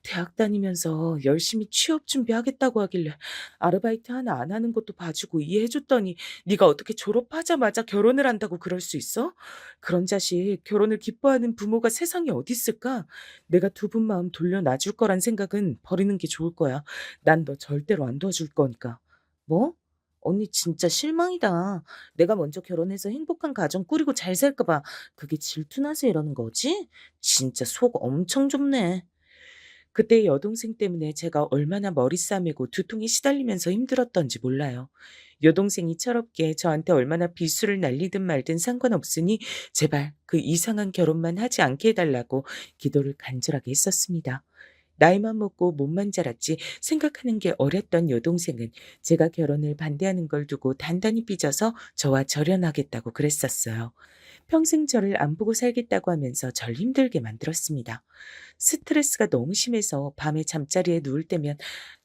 대학 다니면서 열심히 취업 준비하겠다고 하길래 아르바이트 하나 안 하는 것도 봐주고 이해해 줬더니 네가 어떻게 졸업하자마자 결혼을 한다고 그럴 수 있어? 그런 자식 결혼을 기뻐하는 부모가 세상에 어디 있을까? 내가 두 분 마음 돌려놔 줄 거란 생각은 버리는 게 좋을 거야. 난 너 절대로 안 도와줄 거니까. 뭐? 언니 진짜 실망이다. 내가 먼저 결혼해서 행복한 가정 꾸리고 잘 살까 봐 그게 질투나서 이러는 거지? 진짜 속 엄청 좁네. 그때 여동생 때문에 제가 얼마나 머리 싸매고 두통에 시달리면서 힘들었던지 몰라요. 여동생이 철없게 저한테 얼마나 비수를 날리든 말든 상관없으니 제발 그 이상한 결혼만 하지 않게 해달라고 기도를 간절하게 했었습니다. 나이만 먹고 몸만 자랐지 생각하는 게 어렸던 여동생은 제가 결혼을 반대하는 걸 두고 단단히 삐져서 저와 절연하겠다고 그랬었어요. 평생 저를 안 보고 살겠다고 하면서 절 힘들게 만들었습니다. 스트레스가 너무 심해서 밤에 잠자리에 누울 때면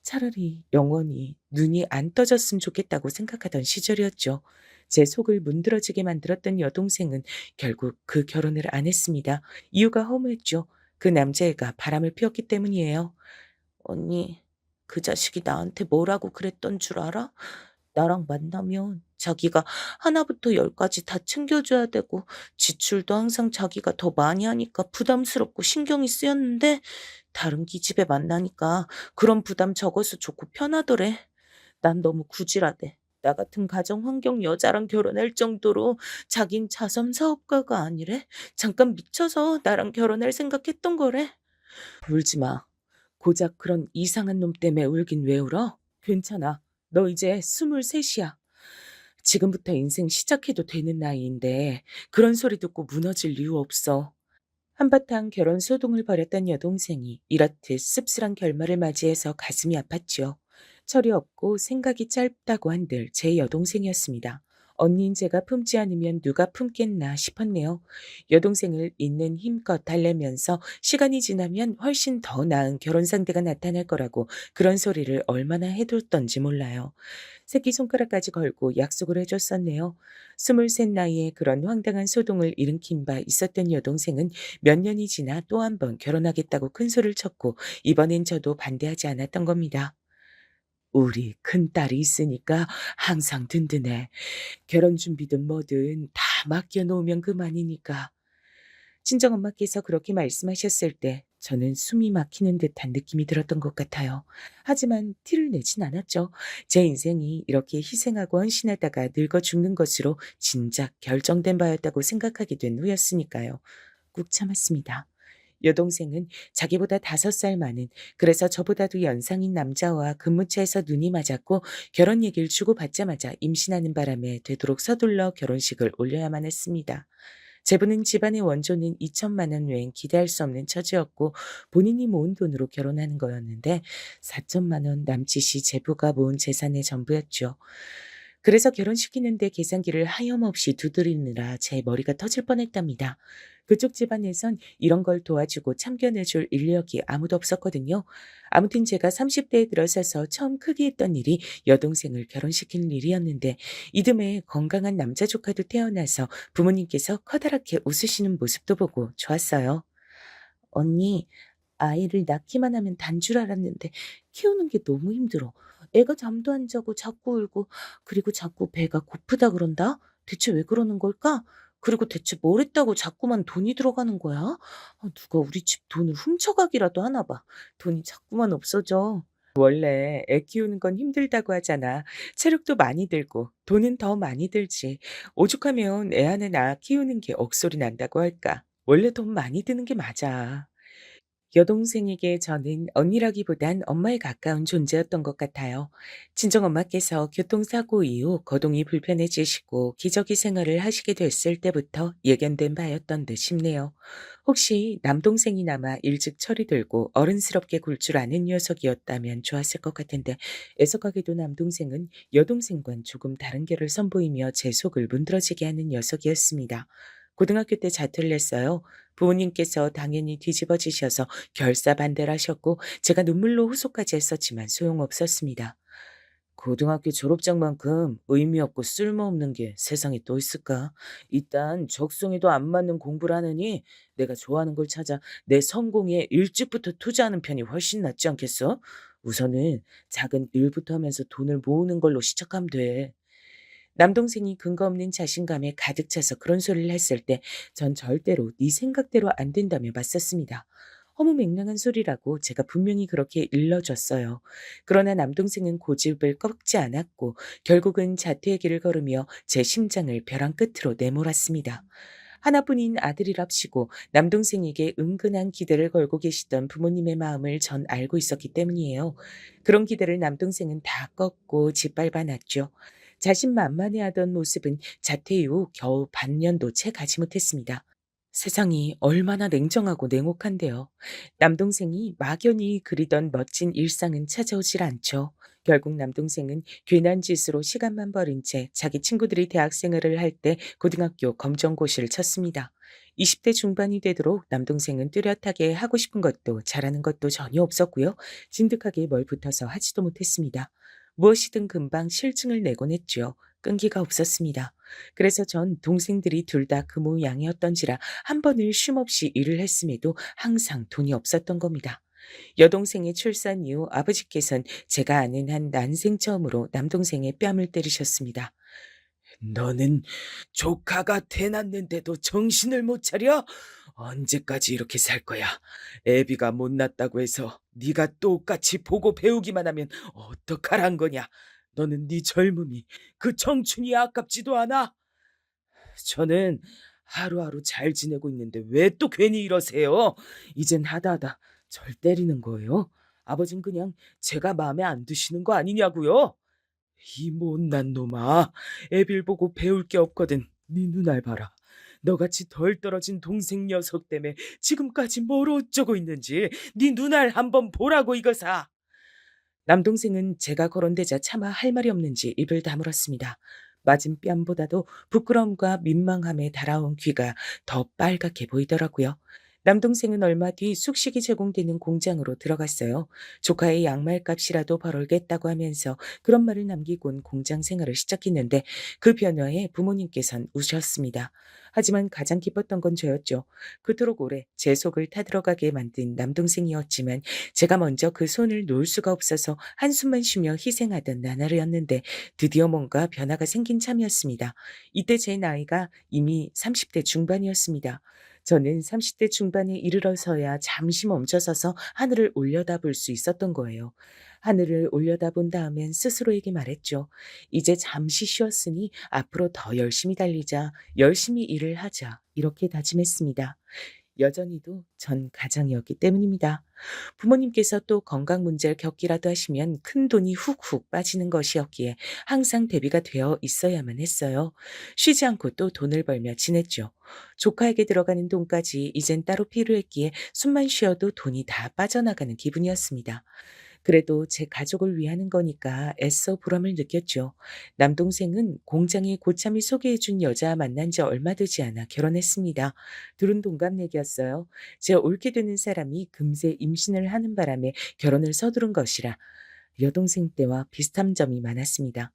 차라리 영원히 눈이 안 떠졌으면 좋겠다고 생각하던 시절이었죠. 제 속을 문드러지게 만들었던 여동생은 결국 그 결혼을 안 했습니다. 이유가 허무했죠. 그 남자애가 바람을 피웠기 때문이에요. 언니, 그 자식이 나한테 뭐라고 그랬던 줄 알아? 나랑 만나면 자기가 하나부터 열까지 다 챙겨줘야 되고 지출도 항상 자기가 더 많이 하니까 부담스럽고 신경이 쓰였는데 다른 기집애 만나니까 그런 부담 적어서 좋고 편하더래. 난 너무 구질하대. 나 같은 가정 환경 여자랑 결혼할 정도로 자긴 자선 사업가가 아니래. 잠깐 미쳐서 나랑 결혼할 생각했던 거래. 울지 마. 고작 그런 이상한 놈 때문에 울긴 왜 울어? 괜찮아. 너 이제 23이야. 지금부터 인생 시작해도 되는 나이인데 그런 소리 듣고 무너질 이유 없어. 한바탕 결혼 소동을 벌였던 여동생이 이렇듯 씁쓸한 결말을 맞이해서 가슴이 아팠지요. 철이 없고 생각이 짧다고 한들 제 여동생이었습니다. 언니인 제가 품지 않으면 누가 품겠나 싶었네요. 여동생을 있는 힘껏 달래면서 시간이 지나면 훨씬 더 나은 결혼 상대가 나타날 거라고 그런 소리를 얼마나 해뒀던지 몰라요. 새끼손가락까지 걸고 약속을 해줬었네요. 23 나이에 그런 황당한 소동을 일으킨 바 있었던 여동생은 몇 년이 지나 또 한 번 결혼하겠다고 큰 소리를 쳤고 이번엔 저도 반대하지 않았던 겁니다. 우리 큰딸이 있으니까 항상 든든해. 결혼 준비든 뭐든 다 맡겨놓으면 그만이니까. 친정엄마께서 그렇게 말씀하셨을 때 저는 숨이 막히는 듯한 느낌이 들었던 것 같아요. 하지만 티를 내진 않았죠. 제 인생이 이렇게 희생하고 헌신하다가 늙어 죽는 것으로 진작 결정된 바였다고 생각하게 된 후였으니까요. 꾹 참았습니다. 여동생은 자기보다 5살 많은, 그래서 저보다도 연상인 남자와 근무처에서 눈이 맞았고 결혼 얘기를 주고받자마자 임신하는 바람에 되도록 서둘러 결혼식을 올려야만 했습니다. 제부는 집안의 원조는 2천만 원 외엔 기대할 수 없는 처지였고 본인이 모은 돈으로 결혼하는 거였는데 4천만 원 남짓이 제부가 모은 재산의 전부였죠. 그래서 결혼시키는데 계산기를 하염없이 두드리느라 제 머리가 터질 뻔했답니다. 그쪽 집안에선 이런 걸 도와주고 참견해줄 인력이 아무도 없었거든요. 아무튼 제가 30대에 들어서서 처음 크게 했던 일이 여동생을 결혼시키는 일이었는데 이듬해 건강한 남자 조카도 태어나서 부모님께서 커다랗게 웃으시는 모습도 보고 좋았어요. 언니, 아이를 낳기만 하면 단 줄 알았는데 키우는 게 너무 힘들어. 애가 잠도 안 자고 자꾸 울고 그리고 자꾸 배가 고프다 그런다? 대체 왜 그러는 걸까? 그리고 대체 뭘 했다고 자꾸만 돈이 들어가는 거야? 누가 우리 집 돈을 훔쳐가기라도 하나 봐. 돈이 자꾸만 없어져. 원래 애 키우는 건 힘들다고 하잖아. 체력도 많이 들고 돈은 더 많이 들지. 오죽하면 애 하나 낳아 키우는 게 억소리 난다고 할까. 원래 돈 많이 드는 게 맞아. 여동생에게 저는 언니라기보단 엄마에 가까운 존재였던 것 같아요. 친정엄마께서 교통사고 이후 거동이 불편해지시고 기저귀 생활을 하시게 됐을 때부터 예견된 바였던 듯 싶네요. 혹시 남동생이나마 일찍 철이 들고 어른스럽게 굴 줄 아는 녀석이었다면 좋았을 것 같은데 애석하게도 남동생은 여동생과는 조금 다른 결을 선보이며 제 속을 문드러지게 하는 녀석이었습니다. 고등학교 때 자퇴를 했어요. 부모님께서 당연히 뒤집어지셔서 결사반대를 하셨고 제가 눈물로 호소까지 했었지만 소용없었습니다. 고등학교 졸업장만큼 의미 없고 쓸모없는 게 세상에 또 있을까? 일단 적성에도 안 맞는 공부를 하느니 내가 좋아하는 걸 찾아 내 성공에 일찍부터 투자하는 편이 훨씬 낫지 않겠어? 우선은 작은 일부터 하면서 돈을 모으는 걸로 시작하면 돼. 남동생이 근거 없는 자신감에 가득 차서 그런 소리를 했을 때 전 절대로 네 생각대로 안 된다며 맞섰습니다. 허무맹랑한 소리라고 제가 분명히 그렇게 일러줬어요. 그러나 남동생은 고집을 꺾지 않았고 결국은 자퇴의 길을 걸으며 제 심장을 벼랑 끝으로 내몰았습니다. 하나뿐인 아들이랍시고 남동생에게 은근한 기대를 걸고 계시던 부모님의 마음을 전 알고 있었기 때문이에요. 그런 기대를 남동생은 다 꺾고 짓밟아 놨죠. 자신만만해하던 모습은 자퇴 이후 겨우 반년도 채 가지 못했습니다. 세상이 얼마나 냉정하고 냉혹한데요. 남동생이 막연히 그리던 멋진 일상은 찾아오질 않죠. 결국 남동생은 괜한 짓으로 시간만 버린 채 자기 친구들이 대학 생활을 할 때 고등학교 검정고시를 쳤습니다. 20대 중반이 되도록 남동생은 뚜렷하게 하고 싶은 것도 잘하는 것도 전혀 없었고요. 진득하게 뭘 붙어서 하지도 못했습니다. 무엇이든 금방 실증을 내곤 했죠. 끈기가 없었습니다. 그래서 전 동생들이 둘 다 그 모양이었던지라 한 번을 쉼없이 일을 했음에도 항상 돈이 없었던 겁니다. 여동생의 출산 이후 아버지께선 제가 아는 한 난생 처음으로 남동생의 뺨을 때리셨습니다. 너는 조카가 태어났는데도 정신을 못 차려? 언제까지 이렇게 살 거야? 애비가 못났다고 해서 네가 똑같이 보고 배우기만 하면 어떡하란 거냐? 너는 네 젊음이 그 청춘이 아깝지도 않아? 저는 하루하루 잘 지내고 있는데 왜 또 괜히 이러세요? 이젠 하다하다 절 때리는 거예요? 아버진 그냥 제가 마음에 안 드시는 거 아니냐고요? 이 못난 놈아. 애빌 보고 배울 게 없거든. 네 눈알 봐라. 너같이 덜 떨어진 동생 녀석 때문에 지금까지 뭘 어쩌고 있는지 네 눈알 한번 보라고 이거사. 남동생은 제가 거론되자 차마 할 말이 없는지 입을 다물었습니다. 맞은 뺨보다도 부끄러움과 민망함에 달아온 귀가 더 빨갛게 보이더라고요. 남동생은 얼마 뒤 숙식이 제공되는 공장으로 들어갔어요. 조카의 양말 값이라도 벌어겠다고 하면서 그런 말을 남기곤 공장 생활을 시작했는데 그 변화에 부모님께선 우셨습니다. 하지만 가장 기뻤던 건 저였죠. 그토록 오래 제 속을 타들어가게 만든 남동생이었지만 제가 먼저 그 손을 놓을 수가 없어서 한숨만 쉬며 희생하던 나날이었는데 드디어 뭔가 변화가 생긴 참이었습니다. 이때 제 나이가 이미 30대 중반이었습니다. 저는 30대 중반에 이르러서야 잠시 멈춰서서 하늘을 올려다볼 수 있었던 거예요. 하늘을 올려다본 다음엔 스스로에게 말했죠. 이제 잠시 쉬었으니 앞으로 더 열심히 달리자, 열심히 일을 하자, 이렇게 다짐했습니다. 여전히도 전 가장이었기 때문입니다. 부모님께서 또 건강 문제를 겪기라도 하시면 큰 돈이 훅훅 빠지는 것이었기에 항상 대비가 되어 있어야만 했어요. 쉬지 않고 또 돈을 벌며 지냈죠. 조카에게 들어가는 돈까지 이젠 따로 필요했기에 숨만 쉬어도 돈이 다 빠져나가는 기분이었습니다. 그래도 제 가족을 위하는 거니까 애써 보람을 느꼈죠. 남동생은 공장에 고참이 소개해준 여자 만난 지 얼마 되지 않아 결혼했습니다. 둘은 동갑내기였어요. 제 옳게 되는 사람이 금세 임신을 하는 바람에 결혼을 서두른 것이라 여동생 때와 비슷한 점이 많았습니다.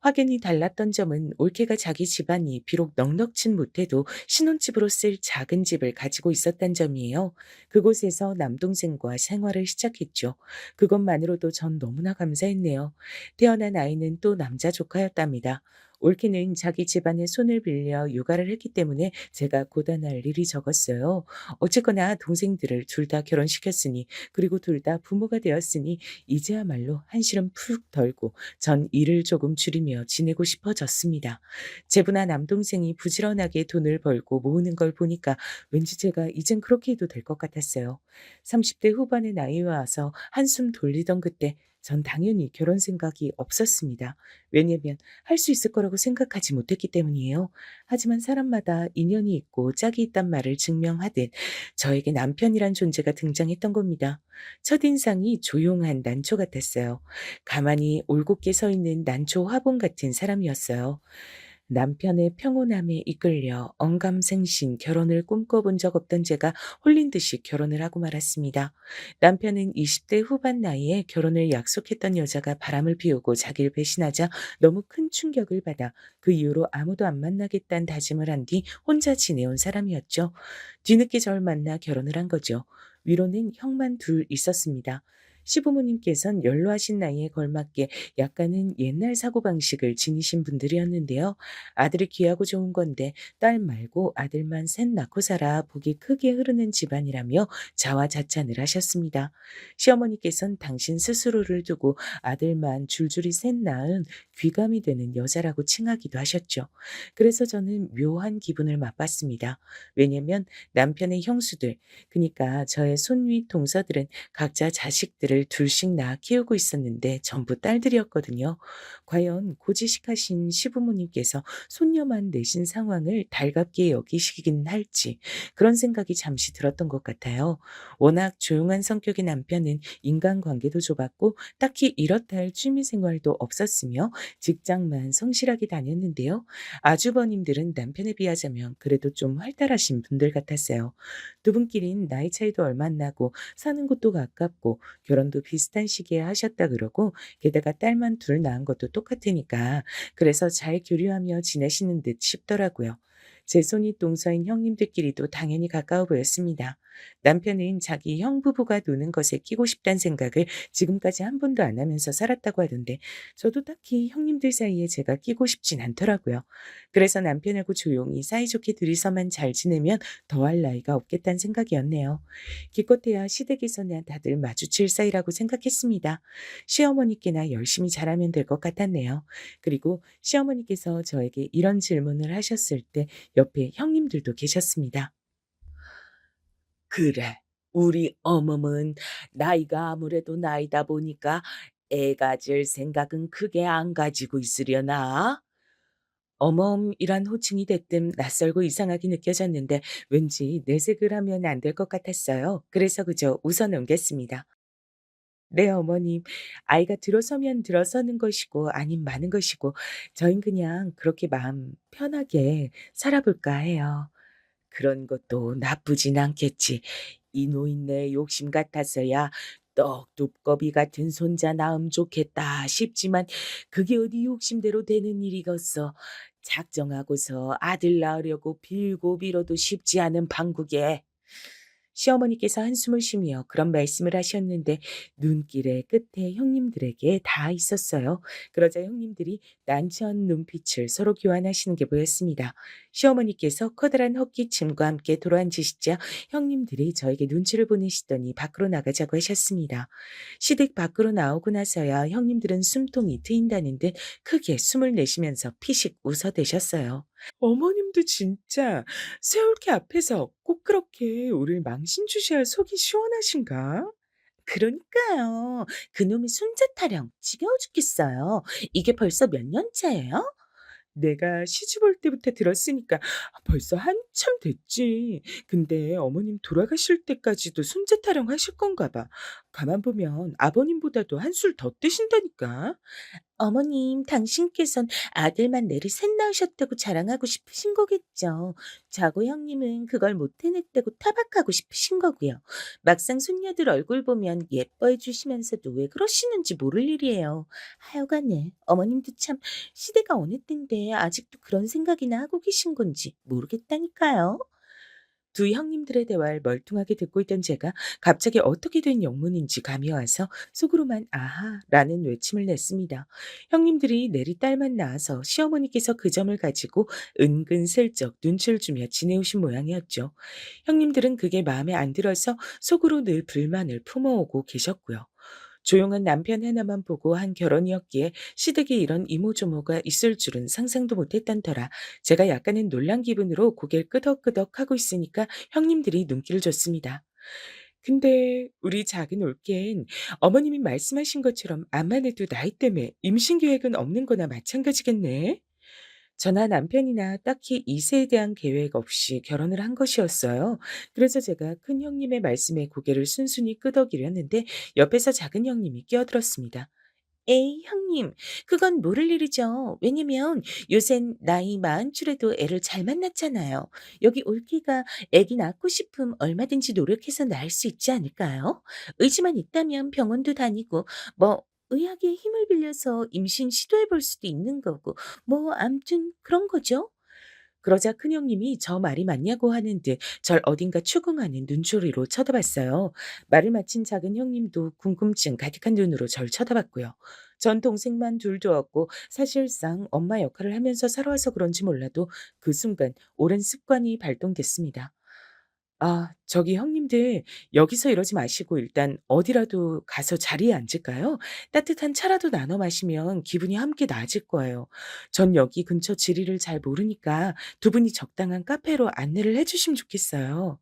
확연히 달랐던 점은 올케가 자기 집안이 비록 넉넉진 못해도 신혼집으로 쓸 작은 집을 가지고 있었단 점이에요. 그곳에서 남동생과 생활을 시작했죠. 그것만으로도 전 너무나 감사했네요. 태어난 아이는 또 남자 조카였답니다. 올케는 자기 집안의 손을 빌려 육아를 했기 때문에 제가 고단할 일이 적었어요. 어쨌거나 동생들을 둘 다 결혼시켰으니 그리고 둘 다 부모가 되었으니 이제야말로 한시름 푹 덜고 전 일을 조금 줄이며 지내고 싶어졌습니다. 제부나 남동생이 부지런하게 돈을 벌고 모으는 걸 보니까 왠지 제가 이젠 그렇게 해도 될 것 같았어요. 30대 후반의 나이에 와서 한숨 돌리던 그때 전 당연히 결혼 생각이 없었습니다. 왜냐면 할 수 있을 거라고 생각하지 못했기 때문이에요. 하지만 사람마다 인연이 있고 짝이 있단 말을 증명하듯 저에게 남편이란 존재가 등장했던 겁니다. 첫인상이 조용한 난초 같았어요. 가만히 올곧게 서 있는 난초 화분 같은 사람이었어요. 남편의 평온함에 이끌려 언감생신 결혼을 꿈꿔본 적 없던 제가 홀린 듯이 결혼을 하고 말았습니다. 남편은 20대 후반 나이에 결혼을 약속했던 여자가 바람을 피우고 자기를 배신하자 너무 큰 충격을 받아 그 이후로 아무도 안 만나겠다는 다짐을 한 뒤 혼자 지내온 사람이었죠. 뒤늦게 절 만나 결혼을 한 거죠. 위로는 형만 둘 있었습니다. 시부모님께선 연로하신 나이에 걸맞게 약간은 옛날 사고방식을 지니신 분들이었는데요. 아들이 귀하고 좋은 건데 딸 말고 아들만 셋 낳고 살아 복이 크게 흐르는 집안이라며 자화자찬을 하셨습니다. 시어머니께선 당신 스스로를 두고 아들만 줄줄이 셋 낳은 귀감이 되는 여자라고 칭하기도 하셨죠. 그래서 저는 묘한 기분을 맛봤습니다. 왜냐면 남편의 형수들, 그니까 저의 손윗 동서들은 각자 자식들을 둘씩 낳아 키우고 있었는데 전부 딸들이었거든요. 과연 고지식하신 시부모님께서 손녀만 내신 상황을 달갑게 여기시긴 할지 그런 생각이 잠시 들었던 것 같아요. 워낙 조용한 성격의 남편은 인간관계도 좁았고 딱히 이렇다 할 취미생활도 없었으며 직장만 성실하게 다녔는데요. 아주버님들은 남편에 비하자면 그래도 좀 활달하신 분들 같았어요. 두 분끼린 나이 차이도 얼마 안 나고 사는 곳도 가깝고 결혼도 비슷한 시기에 하셨다 그러고 게다가 딸만 둘 낳은 것도 똑같으니까 그래서 잘 교류하며 지내시는 듯 싶더라고요. 제 손이 동서인 형님들끼리도 당연히 가까워 보였습니다. 남편은 자기 형 부부가 노는 것에 끼고 싶다는 생각을 지금까지 한 번도 안 하면서 살았다고 하던데 저도 딱히 형님들 사이에 제가 끼고 싶진 않더라고요. 그래서 남편하고 조용히 사이좋게 둘이서만 잘 지내면 더할 나위가 없겠다는 생각이었네요. 기껏해야 시댁에서나 다들 마주칠 사이라고 생각했습니다. 시어머니께나 열심히 잘하면 될 것 같았네요. 그리고 시어머니께서 저에게 이런 질문을 하셨을 때 옆에 형님들도 계셨습니다. 그래. 우리 어멈은 나이가 아무래도 나이다 보니까 애 가질 생각은 크게 안 가지고 있으려나? 어멈이란 호칭이 대뜸 낯설고 이상하게 느껴졌는데 왠지 내색을 하면 안 될 것 같았어요. 그래서 그저 웃어 넘겼습니다. 네, 어머님. 아이가 들어서면 들어서는 것이고 아님 마는 것이고 저흰 그냥 그렇게 마음 편하게 살아볼까 해요. 그런 것도 나쁘진 않겠지. 이 노인네 욕심 같아서야 떡 두꺼비 같은 손자 낳음 좋겠다 싶지만 그게 어디 욕심대로 되는 일이겠어. 작정하고서 아들 낳으려고 빌고 빌어도 쉽지 않은 판국에. 시어머니께서 한숨을 쉬며 그런 말씀을 하셨는데 눈길의 끝에 형님들에게 다 있었어요. 그러자 형님들이 난처한 눈빛을 서로 교환하시는 게 보였습니다. 시어머니께서 커다란 헛기침과 함께 돌아앉으시자 형님들이 저에게 눈치를 보내시더니 밖으로 나가자고 하셨습니다. 시댁 밖으로 나오고 나서야 형님들은 숨통이 트인다는 듯 크게 숨을 내쉬면서 피식 웃어대셨어요. 어머님도 진짜 새올케 앞에서 꼭 그렇게 우릴 망신주시할 속이 시원하신가? 그러니까요. 그놈의 순자 타령 지겨워 죽겠어요. 이게 벌써 몇 년째예요? 내가 시집 올 때부터 들었으니까 벌써 한참 됐지. 근데 어머님 돌아가실 때까지도 순자 타령하실 건가 봐. 가만 보면 아버님보다도 한술 더 뜨신다니까. 어머님, 당신께선 아들만 내리 셋 낳으셨다고 자랑하고 싶으신 거겠죠. 자고 형님은 그걸 못 해냈다고 타박하고 싶으신 거고요. 막상 손녀들 얼굴 보면 예뻐해 주시면서도 왜 그러시는지 모를 일이에요. 하여간에 어머님도 참 시대가 어느 때인데 아직도 그런 생각이나 하고 계신 건지 모르겠다니까요. 두 형님들의 대화를 멀뚱하게 듣고 있던 제가 갑자기 어떻게 된 영문인지 감이 와서 속으로만 아하라는 외침을 냈습니다. 형님들이 내리 딸만 낳아서 시어머니께서 그 점을 가지고 은근슬쩍 눈치를 주며 지내오신 모양이었죠. 형님들은 그게 마음에 안 들어서 속으로 늘 불만을 품어오고 계셨고요. 조용한 남편 하나만 보고 한 결혼이었기에 시댁에 이런 이모저모가 있을 줄은 상상도 못했던 터라 제가 약간은 놀란 기분으로 고개를 끄덕끄덕 하고 있으니까 형님들이 눈길을 줬습니다. 근데 우리 작은 올케는 어머님이 말씀하신 것처럼 암만 해도 나이 때문에 임신 계획은 없는 거나 마찬가지겠네. 저나 남편이나 딱히 이세에 대한 계획 없이 결혼을 한 것이었어요. 그래서 제가 큰 형님의 말씀에 고개를 순순히 끄덕이려 했는데 옆에서 작은 형님이 끼어들었습니다. 에이, 형님, 그건 모를 일이죠. 왜냐면 요샌 나이 마흔줄에도 애를 잘 만났잖아요. 여기 올기가 애기 낳고 싶음 얼마든지 노력해서 낳을 수 있지 않을까요? 의지만 있다면 병원도 다니고, 뭐, 의학의 힘을 빌려서 임신 시도해 볼 수도 있는 거고, 뭐, 암튼 그런 거죠. 그러자 큰형님이 저 말이 맞냐고 하는 듯 절 어딘가 추궁하는 눈초리로 쳐다봤어요. 말을 마친 작은 형님도 궁금증 가득한 눈으로 절 쳐다봤고요. 전 동생만 둘 두었고 사실상 엄마 역할을 하면서 살아와서 그런지 몰라도 그 순간 오랜 습관이 발동됐습니다. 아, 저기 형님들 여기서 이러지 마시고 일단 어디라도 가서 자리에 앉을까요? 따뜻한 차라도 나눠 마시면 기분이 함께 나아질 거예요. 전 여기 근처 지리를 잘 모르니까 두 분이 적당한 카페로 안내를 해 주시면 좋겠어요.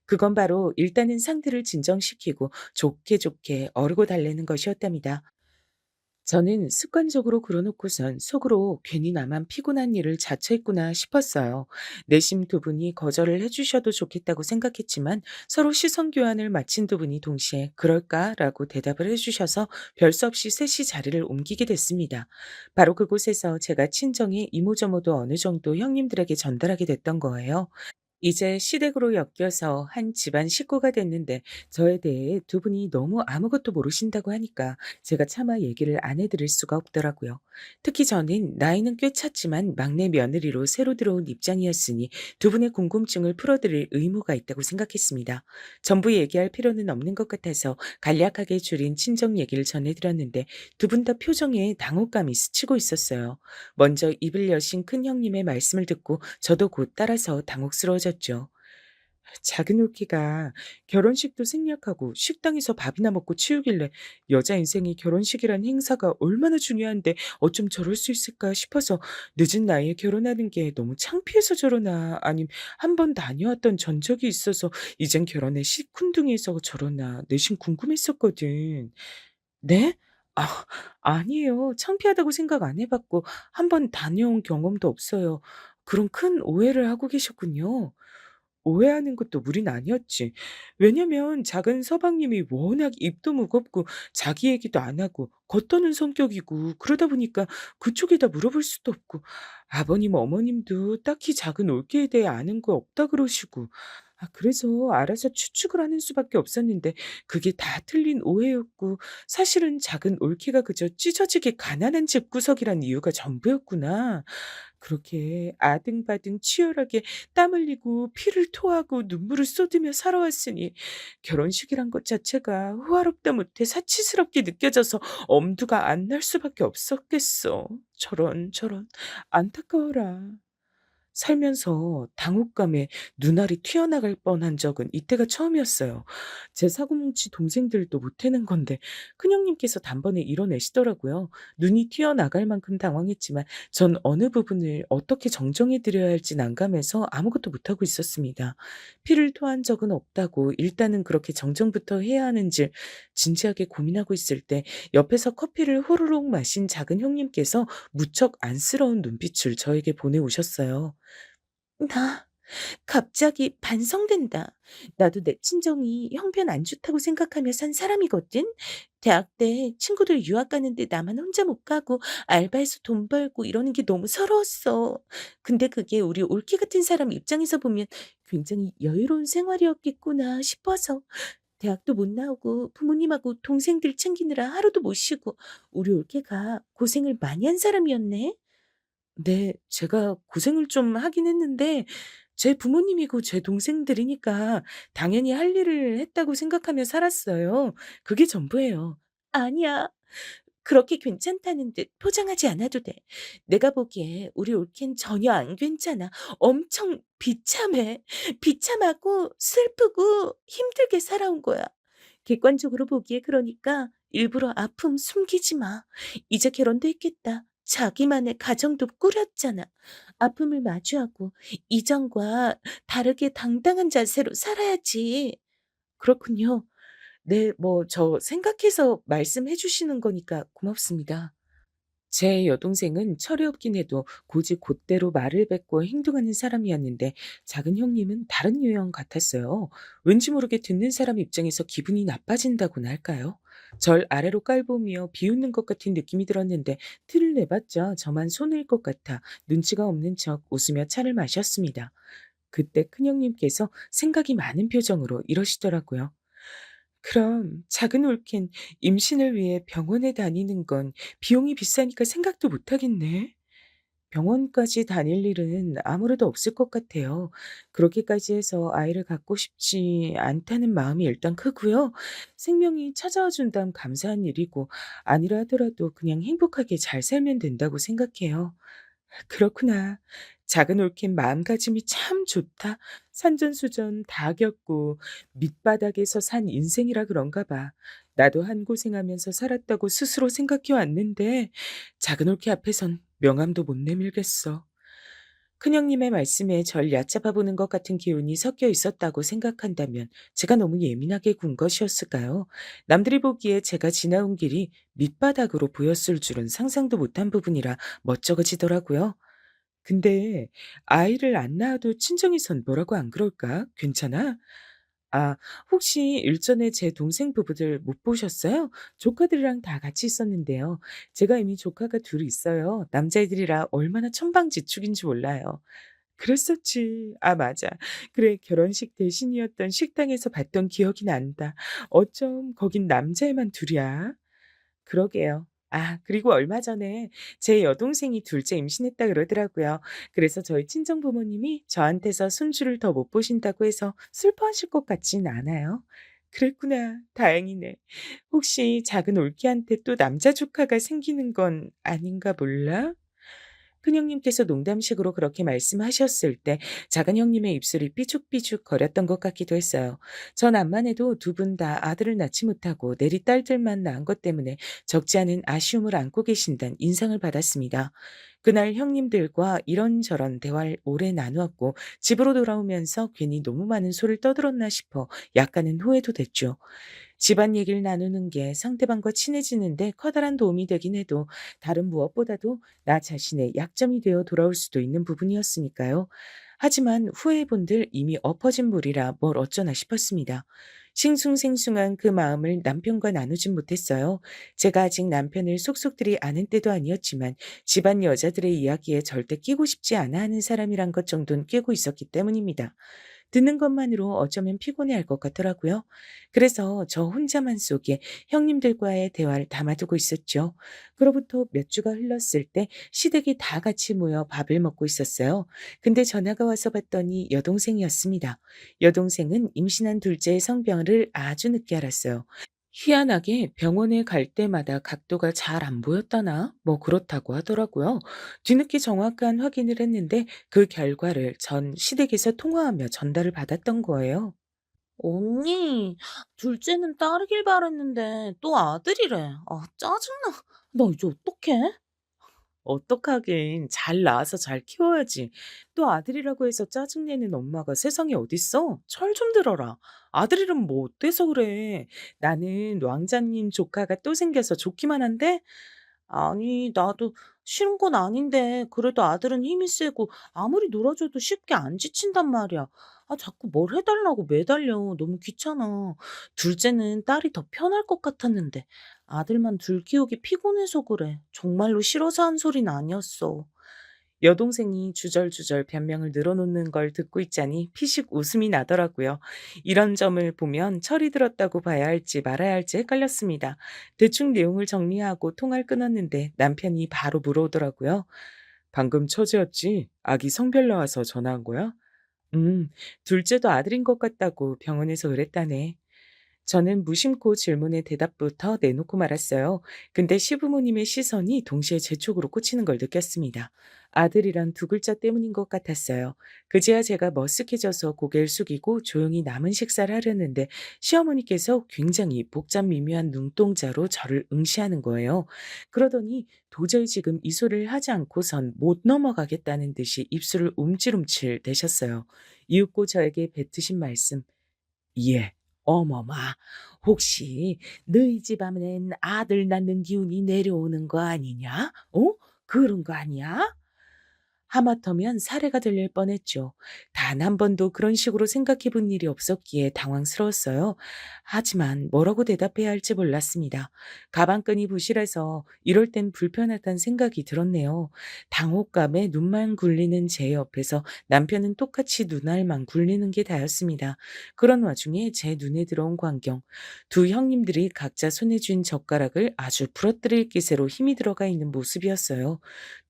그건 바로 일단은 상대를 진정시키고 좋게 좋게 어르고 달래는 것이었답니다. 저는 습관적으로 그러 놓고선 속으로 괜히 나만 피곤한 일을 자처했구나 싶었어요. 내심 두 분이 거절을 해주셔도 좋겠다고 생각했지만 서로 시선 교환을 마친 두 분이 동시에 그럴까라고 대답을 해주셔서 별 수 없이 셋이 자리를 옮기게 됐습니다. 바로 그곳에서 제가 친정의 이모저모도 어느 정도 형님들에게 전달하게 됐던 거예요. 이제 시댁으로 엮여서 한 집안 식구가 됐는데 저에 대해 두 분이 너무 아무것도 모르신다고 하니까 제가 차마 얘기를 안 해드릴 수가 없더라고요. 특히 저는 나이는 꽤 찼지만 막내 며느리로 새로 들어온 입장이었으니 두 분의 궁금증을 풀어드릴 의무가 있다고 생각했습니다. 전부 얘기할 필요는 없는 것 같아서 간략하게 줄인 친정 얘기를 전해드렸는데 두 분 다 표정에 당혹감이 스치고 있었어요. 먼저 입을 여신 큰 형님의 말씀을 듣고 저도 곧 따라서 당혹스러워졌죠. 작은 올기가 결혼식도 생략하고 식당에서 밥이나 먹고 치우길래 여자 인생이 결혼식이란 행사가 얼마나 중요한데 어쩜 저럴 수 있을까 싶어서 늦은 나이에 결혼하는 게 너무 창피해서 저러나 아님 한 번 다녀왔던 전적이 있어서 이젠 결혼에 시큰둥해서 저러나 내심 궁금했었거든. 네? 아, 아니에요. 창피하다고 생각 안 해봤고 한 번 다녀온 경험도 없어요. 그런 큰 오해를 하고 계셨군요. 오해하는 것도 무리는 아니었지. 왜냐면 작은 서방님이 워낙 입도 무겁고 자기 얘기도 안 하고 겉도는 성격이고 그러다 보니까 그쪽에다 물어볼 수도 없고 아버님 어머님도 딱히 작은 올케에 대해 아는 거 없다 그러시고 그래서 알아서 추측을 하는 수밖에 없었는데 그게 다 틀린 오해였고 사실은 작은 올케가 그저 찢어지게 가난한 집구석이란 이유가 전부였구나. 그렇게 아등바등 치열하게 땀 흘리고 피를 토하고 눈물을 쏟으며 살아왔으니 결혼식이란 것 자체가 호화롭다 못해 사치스럽게 느껴져서 엄두가 안 날 수밖에 없었겠어. 저런 저런 안타까워라. 살면서 당혹감에 눈알이 튀어나갈 뻔한 적은 이때가 처음이었어요. 제 사고뭉치 동생들도 못해낸 건데 큰형님께서 단번에 이뤄내시더라고요. 눈이 튀어나갈 만큼 당황했지만 전 어느 부분을 어떻게 정정해 드려야 할지 난감해서 아무것도 못하고 있었습니다. 피를 토한 적은 없다고 일단은 그렇게 정정부터 해야 하는지 진지하게 고민하고 있을 때 옆에서 커피를 호로록 마신 작은 형님께서 무척 안쓰러운 눈빛을 저에게 보내오셨어요. "나 갑자기 반성된다. 나도 내 친정이 형편 안 좋다고 생각하며 산 사람이거든. 대학 때 친구들 유학 가는데 나만 혼자 못 가고 알바해서 돈 벌고 이러는 게 너무 서러웠어. 근데 그게 우리 올케 같은 사람 입장에서 보면 굉장히 여유로운 생활이었겠구나 싶어서 대학도 못 나오고 부모님하고 동생들 챙기느라 하루도 못 쉬고 우리 올케가 고생을 많이 한 사람이었네. 네. 제가 고생을 좀 하긴 했는데 제 부모님이고 제 동생들이니까 당연히 할 일을 했다고 생각하며 살았어요. 그게 전부예요. 아니야. 그렇게 괜찮다는 듯 포장하지 않아도 돼. 내가 보기에 우리 올케는 전혀 안 괜찮아. 엄청 비참해. 비참하고 슬프고 힘들게 살아온 거야. 객관적으로 보기에 그러니까 일부러 아픔 숨기지 마. 이제 결혼도 했겠다. 자기만의 가정도 꾸렸잖아. 아픔을 마주하고 이전과 다르게 당당한 자세로 살아야지. 그렇군요. 네, 뭐 저 생각해서 말씀해 주시는 거니까 고맙습니다. 제 여동생은 철이 없긴 해도 고지 곧대로 말을 뱉고 행동하는 사람이었는데 작은 형님은 다른 유형 같았어요. 왠지 모르게 듣는 사람 입장에서 기분이 나빠진다고나 할까요? 절 아래로 깔보며 비웃는 것 같은 느낌이 들었는데 티를 내봤자 저만 손해일 것 같아 눈치가 없는 척 웃으며 차를 마셨습니다. 그때 큰형님께서 생각이 많은 표정으로 이러시더라고요. 그럼 작은 올케는 임신을 위해 병원에 다니는 건 비용이 비싸니까 생각도 못 하겠네. 병원까지 다닐 일은 아무래도 없을 것 같아요. 그렇게까지 해서 아이를 갖고 싶지 않다는 마음이 일단 크고요. 생명이 찾아와 준다면 감사한 일이고 아니라 하더라도 그냥 행복하게 잘 살면 된다고 생각해요. 그렇구나. 작은 올케 마음가짐이 참 좋다. 산전수전 다 겪고 밑바닥에서 산 인생이라 그런가 봐. 나도 한고생하면서 살았다고 스스로 생각해 왔는데 작은 올케 앞에선 명함도 못 내밀겠어. 큰형님의 말씀에 절 얕잡아 보는 것 같은 기운이 섞여 있었다고 생각한다면 제가 너무 예민하게 군 것이었을까요? 남들이 보기에 제가 지나온 길이 밑바닥으로 보였을 줄은 상상도 못한 부분이라 멋쩍어지더라고요. 근데 아이를 안 낳아도 친정에선 뭐라고 안 그럴까? 괜찮아? 아, 혹시 일전에 제 동생 부부들 못 보셨어요? 조카들이랑 다 같이 있었는데요. 제가 이미 조카가 둘 있어요. 남자애들이라 얼마나 천방지축인지 몰라요. 그랬었지. 아, 맞아. 그래, 결혼식 대신이었던 식당에서 봤던 기억이 난다. 어쩜 거긴 남자애만 둘이야? 그러게요. 아, 그리고 얼마 전에 제 여동생이 둘째 임신했다 그러더라고요. 그래서 저희 친정 부모님이 저한테서 손주를 더 못 보신다고 해서 슬퍼하실 것 같진 않아요. 그랬구나. 다행이네. 혹시 작은 올케한테 또 남자 조카가 생기는 건 아닌가 몰라? 큰형님께서 농담식으로 그렇게 말씀하셨을 때 작은 형님의 입술이 삐죽삐죽 거렸던 것 같기도 했어요. 전 암만 해도 두 분 다 아들을 낳지 못하고 내리 딸들만 낳은 것 때문에 적지 않은 아쉬움을 안고 계신다는 인상을 받았습니다. 그날 형님들과 이런저런 대화를 오래 나누었고 집으로 돌아오면서 괜히 너무 많은 소리를 떠들었나 싶어 약간은 후회도 됐죠. 집안 얘기를 나누는 게 상대방과 친해지는데 커다란 도움이 되긴 해도 다른 무엇보다도 나 자신의 약점이 되어 돌아올 수도 있는 부분이었으니까요. 하지만 후회해본들 이미 엎어진 물이라 뭘 어쩌나 싶었습니다. 싱숭생숭한 그 마음을 남편과 나누진 못했어요. 제가 아직 남편을 속속들이 아는 때도 아니었지만 집안 여자들의 이야기에 절대 끼고 싶지 않아 하는 사람이란 것 정도는 꿰고 있었기 때문입니다. 듣는 것만으로 어쩌면 피곤해할 것 같더라고요. 그래서 저 혼자만 속에 형님들과의 대화를 담아두고 있었죠. 그로부터 몇 주가 흘렀을 때 시댁이 다 같이 모여 밥을 먹고 있었어요. 근데 전화가 와서 봤더니 여동생이었습니다. 여동생은 임신한 둘째의 성병을 아주 늦게 알았어요. 희한하게 병원에 갈 때마다 각도가 잘 안 보였다나? 뭐 그렇다고 하더라고요. 뒤늦게 정확한 확인을 했는데 그 결과를 전 시댁에서 통화하며 전달을 받았던 거예요.
언니, 둘째는 딸이길 바랬는데 또 아들이래. 아, 짜증나. 나 이제 어떡해?
어떡하긴 잘 낳아서 잘 키워야지. 또 아들이라고 해서 짜증내는 엄마가 세상에 어딨어? 철 좀 들어라. 아들이라면 뭐 어때서 그래? 나는 왕자님 조카가 또 생겨서 좋기만 한데?
아니, 나도 싫은 건 아닌데 그래도 아들은 힘이 세고 아무리 놀아줘도 쉽게 안 지친단 말이야. 자꾸 뭘 해달라고 매달려. 너무 귀찮아. 둘째는 딸이 더 편할 것 같았는데 아들만 둘 키우기 피곤해서 그래. 정말로 싫어서 한 소린 아니었어.
여동생이 주절주절 변명을 늘어놓는 걸 듣고 있자니 피식 웃음이 나더라고요. 이런 점을 보면 철이 들었다고 봐야 할지 말아야 할지 헷갈렸습니다. 대충 내용을 정리하고 통화를 끊었는데 남편이 바로 물어오더라고요. 방금 처제였지? 아기 성별 나와서 전화한 거야? 음, 둘째도 아들인 것 같다고 병원에서 그랬다네. 저는 무심코 질문의 대답부터 내놓고 말았어요. 근데 시부모님의 시선이 동시에 제 쪽으로 꽂히는 걸 느꼈습니다. 아들이란 두 글자 때문인 것 같았어요. 그제야 제가 머쓱해져서 고개를 숙이고 조용히 남은 식사를 하려는데 시어머니께서 굉장히 복잡 미묘한 눈동자로 저를 응시하는 거예요. 그러더니 도저히 지금 이 소리를 하지 않고선 못 넘어가겠다는 듯이 입술을 움찔움찔 대셨어요. 이윽고 저에게 뱉으신 말씀. 예. 어머마, 혹시 너희 집안엔 아들 낳는 기운이 내려오는 거 아니냐? 어? 그런 거 아니야? 하마터면 사례가 들릴 뻔했죠. 단 한 번도 그런 식으로 생각해 본 일이 없었기에 당황스러웠어요. 하지만 뭐라고 대답해야 할지 몰랐습니다. 가방끈이 부실해서 이럴 땐 불편하다는 생각이 들었네요. 당혹감에 눈만 굴리는 제 옆에서 남편은 똑같이 눈알만 굴리는 게 다였습니다. 그런 와중에 제 눈에 들어온 광경. 두 형님들이 각자 손에 쥔 젓가락을 아주 부러뜨릴 기세로 힘이 들어가 있는 모습이었어요.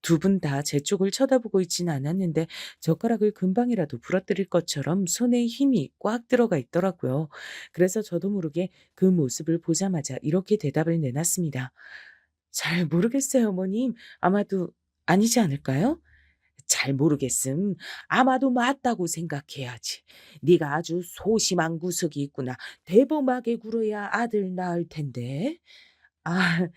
두 분 다 제 쪽을 쳐다보고 있진 않았는데 젓가락을 금방이라도 부러뜨릴 것처럼 손에 힘이 꽉 들어가 있더라고요. 그래서 저도 모르게 그 모습을 보자마자 이렇게 대답을 내놨습니다. "잘 모르겠어요, 어머님. 아마도 아니지 않을까요?" "잘 모르겠음. 아마도 맞다고 생각해야지. 네가 아주 소심한 구석이 있구나. 대범하게 굴어야 아들 낳을 텐데." "아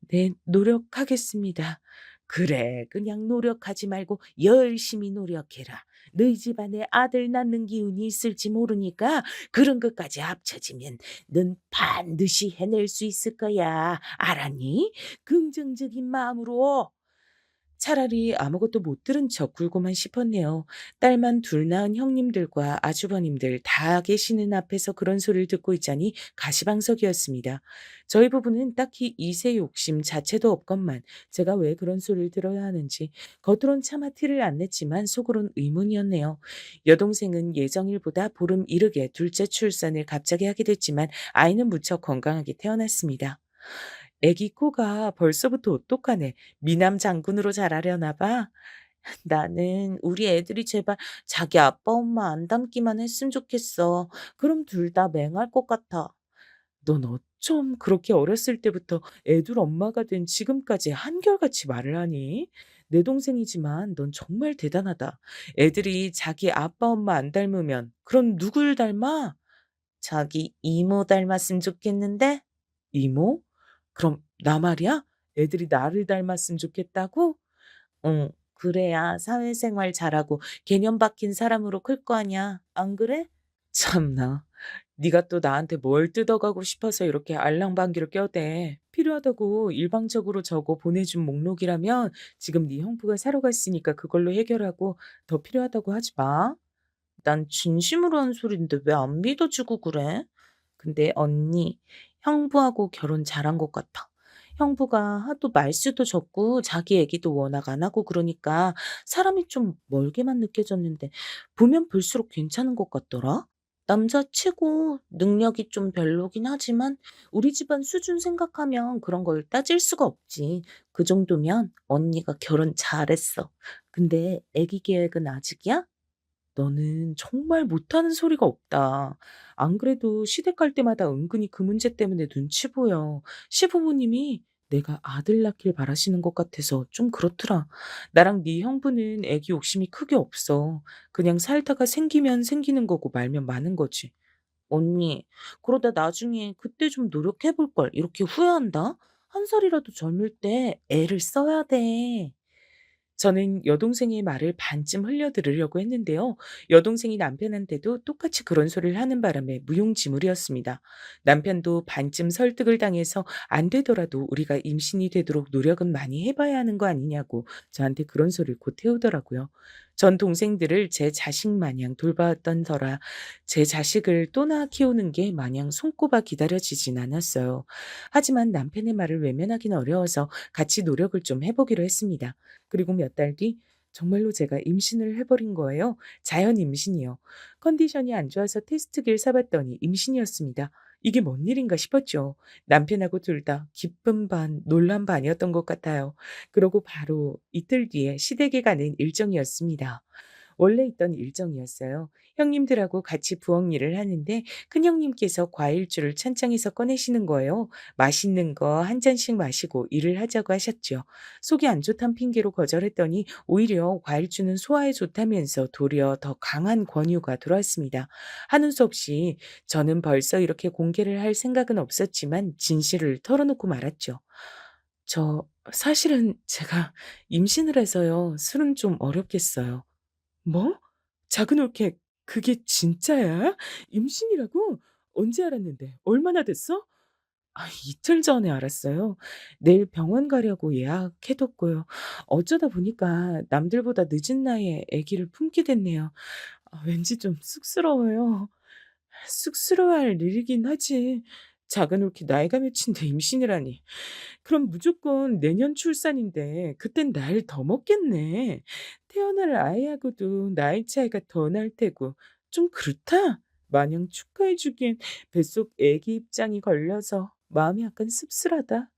네. 노력하겠습니다." "그래. 그냥 노력하지 말고 열심히 노력해라. 너희 집안에 아들 낳는 기운이 있을지 모르니까 그런 것까지 합쳐지면 넌 반드시 해낼 수 있을 거야. 알았니? 긍정적인 마음으로." 차라리 아무것도 못 들은 척 굴고만 싶었네요. 딸만 둘 낳은 형님들과 아주버님들 다 계시는 앞에서 그런 소리를 듣고 있자니 가시방석이었습니다. 저희 부부는 딱히 이세 욕심 자체도 없건만 제가 왜 그런 소리를 들어야 하는지 겉으론 차마 티를 안 냈지만 속으론 의문이었네요. 여동생은 예정일보다 보름 이르게 둘째 출산을 갑자기 하게 됐지만 아이는 무척 건강하게 태어났습니다. 애기 코가 벌써부터 오똑하네. 미남 장군으로 자라려나 봐. 나는 우리 애들이 제발 자기 아빠 엄마 안 닮기만 했으면 좋겠어. 그럼 둘 다 맹할 것 같아. 넌 어쩜 그렇게 어렸을 때부터 애둘 엄마가 된 지금까지 한결같이 말을 하니? 내 동생이지만 넌 정말 대단하다. 애들이 자기 아빠 엄마 안 닮으면 그럼 누굴 닮아? 자기 이모 닮았으면 좋겠는데? 이모? 그럼 나 말이야? 애들이 나를 닮았으면 좋겠다고? 응. 그래야 사회생활 잘하고 개념 박힌 사람으로 클 거 아니야. 안 그래? 참나. 네가 또 나한테 뭘 뜯어가고 싶어서 이렇게 알랑방귀를 껴대. 필요하다고 일방적으로 적어 보내준 목록이라면 지금 네 형부가 사러 갔으니까 그걸로 해결하고 더 필요하다고 하지 마. 난 진심으로 한 소린데 왜 안 믿어주고 그래? 근데 언니, 형부하고 결혼 잘한 것 같아. 형부가 하도 말수도 적고 자기 얘기도 워낙 안 하고 그러니까 사람이 좀 멀게만 느껴졌는데 보면 볼수록 괜찮은 것 같더라. 남자치고 능력이 좀 별로긴 하지만 우리 집안 수준 생각하면 그런 걸 따질 수가 없지. 그 정도면 언니가 결혼 잘했어. 근데 아기 계획은 아직이야? 너는 정말 못하는 소리가 없다. 안 그래도 시댁 갈 때마다 은근히 그 문제 때문에 눈치 보여. 시부모님이 내가 아들 낳길 바라시는 것 같아서 좀 그렇더라. 나랑 네 형부는 애기 욕심이 크게 없어. 그냥 살다가 생기면 생기는 거고 말면 마는 거지. 언니, 그러다 나중에 그때 좀 노력해 볼 걸. 이렇게 후회한다? 한 살이라도 젊을 때 애를 써야 돼. 저는 여동생의 말을 반쯤 흘려 들으려고 했는데요. 여동생이 남편한테도 똑같이 그런 소리를 하는 바람에 무용지물이었습니다. 남편도 반쯤 설득을 당해서 안 되더라도 우리가 임신이 되도록 노력은 많이 해봐야 하는 거 아니냐고 저한테 그런 소리를 곧 해오더라고요. 전 동생들을 제 자식 마냥 돌봤던 터라 제 자식을 또 낳아 키우는 게 마냥 손꼽아 기다려지진 않았어요. 하지만 남편의 말을 외면하기는 어려워서 같이 노력을 좀 해보기로 했습니다. 그리고 몇 달 뒤 정말로 제가 임신을 해버린 거예요. 자연 임신이요. 컨디션이 안 좋아서 테스트기를 사봤더니 임신이었습니다. 이게 뭔 일인가 싶었죠. 남편하고 둘 다 기쁨 반, 놀람 반이었던 것 같아요. 그러고 바로 이틀 뒤에 시댁에 가는 일정이었습니다. 원래 있던 일정이었어요. 형님들하고 같이 부엌 일을 하는데 큰형님께서 과일주를 찬장에서 꺼내시는 거예요. 맛있는 거 한 잔씩 마시고 일을 하자고 하셨죠. 속이 안 좋단 핑계로 거절했더니 오히려 과일주는 소화에 좋다면서 도리어 더 강한 권유가 들어왔습니다. 하는 수 없이 저는 벌써 이렇게 공개를 할 생각은 없었지만 진실을 털어놓고 말았죠. 저 사실은 제가 임신을 해서요. 술은 좀 어렵겠어요. 뭐? 작은 올케 그게 진짜야? 임신이라고? 언제 알았는데? 얼마나 됐어? 이틀 전에 알았어요. 내일 병원 가려고 예약해뒀고요. 어쩌다 보니까 남들보다 늦은 나이에 아기를 품게 됐네요. 왠지 좀 쑥스러워요. 쑥스러워할 일이긴 하지. 작은 올케 나이가 몇인데 임신이라니. 그럼 무조건 내년 출산인데 그땐 나이를 더 먹겠네. 태어날 아이하고도 나이 차이가 더 날 테고 좀 그렇다. 마냥 축하해 주기엔 뱃속 애기 입장이 걸려서 마음이 약간 씁쓸하다.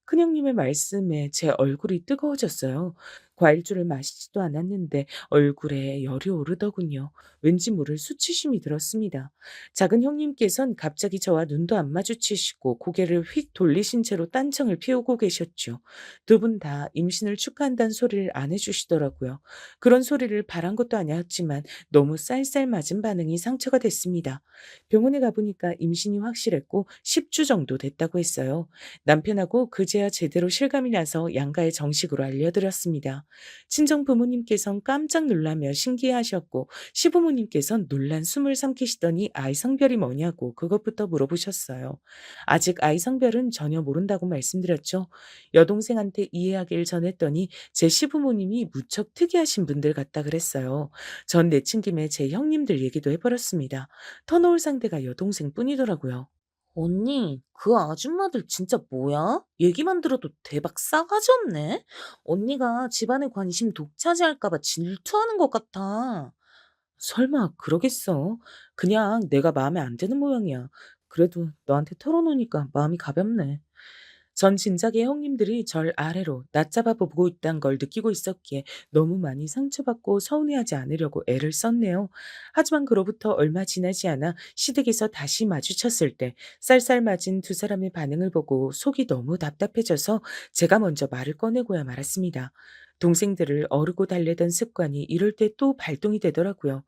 큰형님의 말씀에 제 얼굴이 뜨거워졌어요. 과일주를 마시지도 않았는데 얼굴에 열이 오르더군요. 왠지 모를 수치심이 들었습니다. 작은 형님께선 갑자기 저와 눈도 안 마주치시고 고개를 휙 돌리신 채로 딴청을 피우고 계셨죠. 두 분 다 임신을 축하한다는 소리를 안 해주시더라고요. 그런 소리를 바란 것도 아니었지만 너무 쌀쌀 맞은 반응이 상처가 됐습니다. 병원에 가보니까 임신이 확실했고 10주 정도 됐다고 했어요. 남편하고 그제야 제대로 실감이 나서 양가에 정식으로 알려드렸습니다. 친정 부모님께선 깜짝 놀라며 신기해하셨고 시부모님께선 놀란 숨을 삼키시더니 아이 성별이 뭐냐고 그것부터 물어보셨어요. 아직 아이 성별은 전혀 모른다고 말씀드렸죠. 여동생한테 이해하길 전했더니 제 시부모님이 무척 특이하신 분들 같다 그랬어요. 전 내친 김에 제 형님들 얘기도 해버렸습니다. 터놓을 상대가 여동생뿐이더라고요.
언니, 그 아줌마들 진짜 뭐야? 얘기만 들어도 대박 싸가지 없네? 언니가 집안의 관심 독차지할까 봐 질투하는 것 같아.
설마 그러겠어? 그냥 내가 마음에 안 드는 모양이야. 그래도 너한테 털어놓으니까 마음이 가볍네. 전 진작에 형님들이 절 아래로 낮잡아 보고 있다는 걸 느끼고 있었기에 너무 많이 상처받고 서운해하지 않으려고 애를 썼네요. 하지만 그로부터 얼마 지나지 않아 시댁에서 다시 마주쳤을 때 쌀쌀맞은 두 사람의 반응을 보고 속이 너무 답답해져서 제가 먼저 말을 꺼내고야 말았습니다. 동생들을 어르고 달래던 습관이 이럴 때 또 발동이 되더라고요.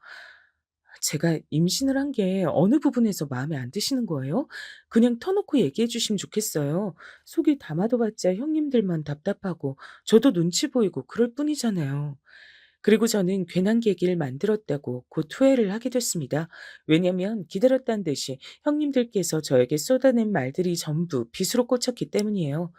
제가 임신을 한 게 어느 부분에서 마음에 안 드시는 거예요? 그냥 터놓고 얘기해 주시면 좋겠어요. 속이 담아도 봤자 형님들만 답답하고 저도 눈치 보이고 그럴 뿐이잖아요. 그리고 저는 괜한 계기를 만들었다고 곧 후회를 하게 됐습니다. 왜냐면 기다렸다는 듯이 형님들께서 저에게 쏟아낸 말들이 전부 빗으로 꽂혔기 때문이에요.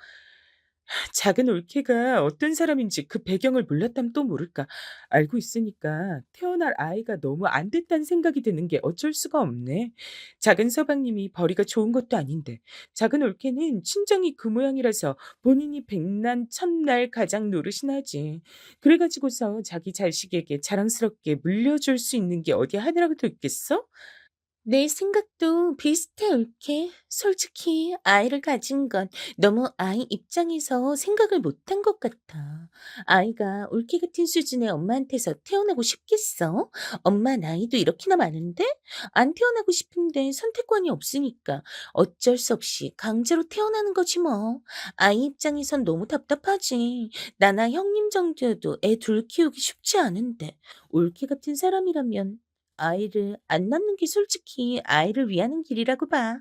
작은 올케가 어떤 사람인지 그 배경을 몰랐다면 또 모를까. 알고 있으니까 태어날 아이가 너무 안 됐다는 생각이 드는 게 어쩔 수가 없네. 작은 서방님이 벌이가 좋은 것도 아닌데 작은 올케는 친정이 그 모양이라서 본인이 백날 첫날 가장 노릇이나 하지. 그래 가지고서 자기 자식에게 자랑스럽게 물려줄 수 있는 게 어디 하나라도 있겠어?
내 생각도 비슷해, 옳게. 솔직히 아이를 가진 건 너무 아이 입장에서 생각을 못한 것 같아. 아이가 옳게 같은 수준의 엄마한테서 태어나고 싶겠어? 엄마 나이도 이렇게나 많은데? 안 태어나고 싶은데 선택권이 없으니까 어쩔 수 없이 강제로 태어나는 거지 뭐. 아이 입장에선 너무 답답하지. 나나 형님 정도여도 애 둘 키우기 쉽지 않은데. 옳게 같은 사람이라면 아이를 안 낳는 게 솔직히 아이를 위하는 길이라고 봐.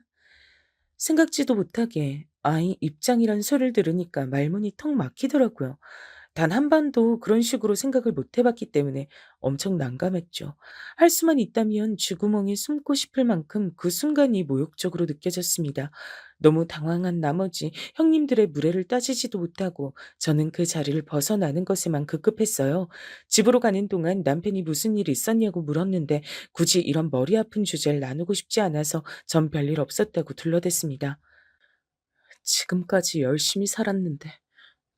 생각지도 못하게 아이 입장이란 소리를 들으니까 말문이 턱 막히더라고요. 단 한 번도 그런 식으로 생각을 못 해봤기 때문에 엄청 난감했죠. 할 수만 있다면 쥐구멍에 숨고 싶을 만큼 그 순간이 모욕적으로 느껴졌습니다. 너무 당황한 나머지 형님들의 무례를 따지지도 못하고 저는 그 자리를 벗어나는 것에만 급급했어요. 집으로 가는 동안 남편이 무슨 일 있었냐고 물었는데 굳이 이런 머리 아픈 주제를 나누고 싶지 않아서 전 별일 없었다고 둘러댔습니다. 지금까지 열심히 살았는데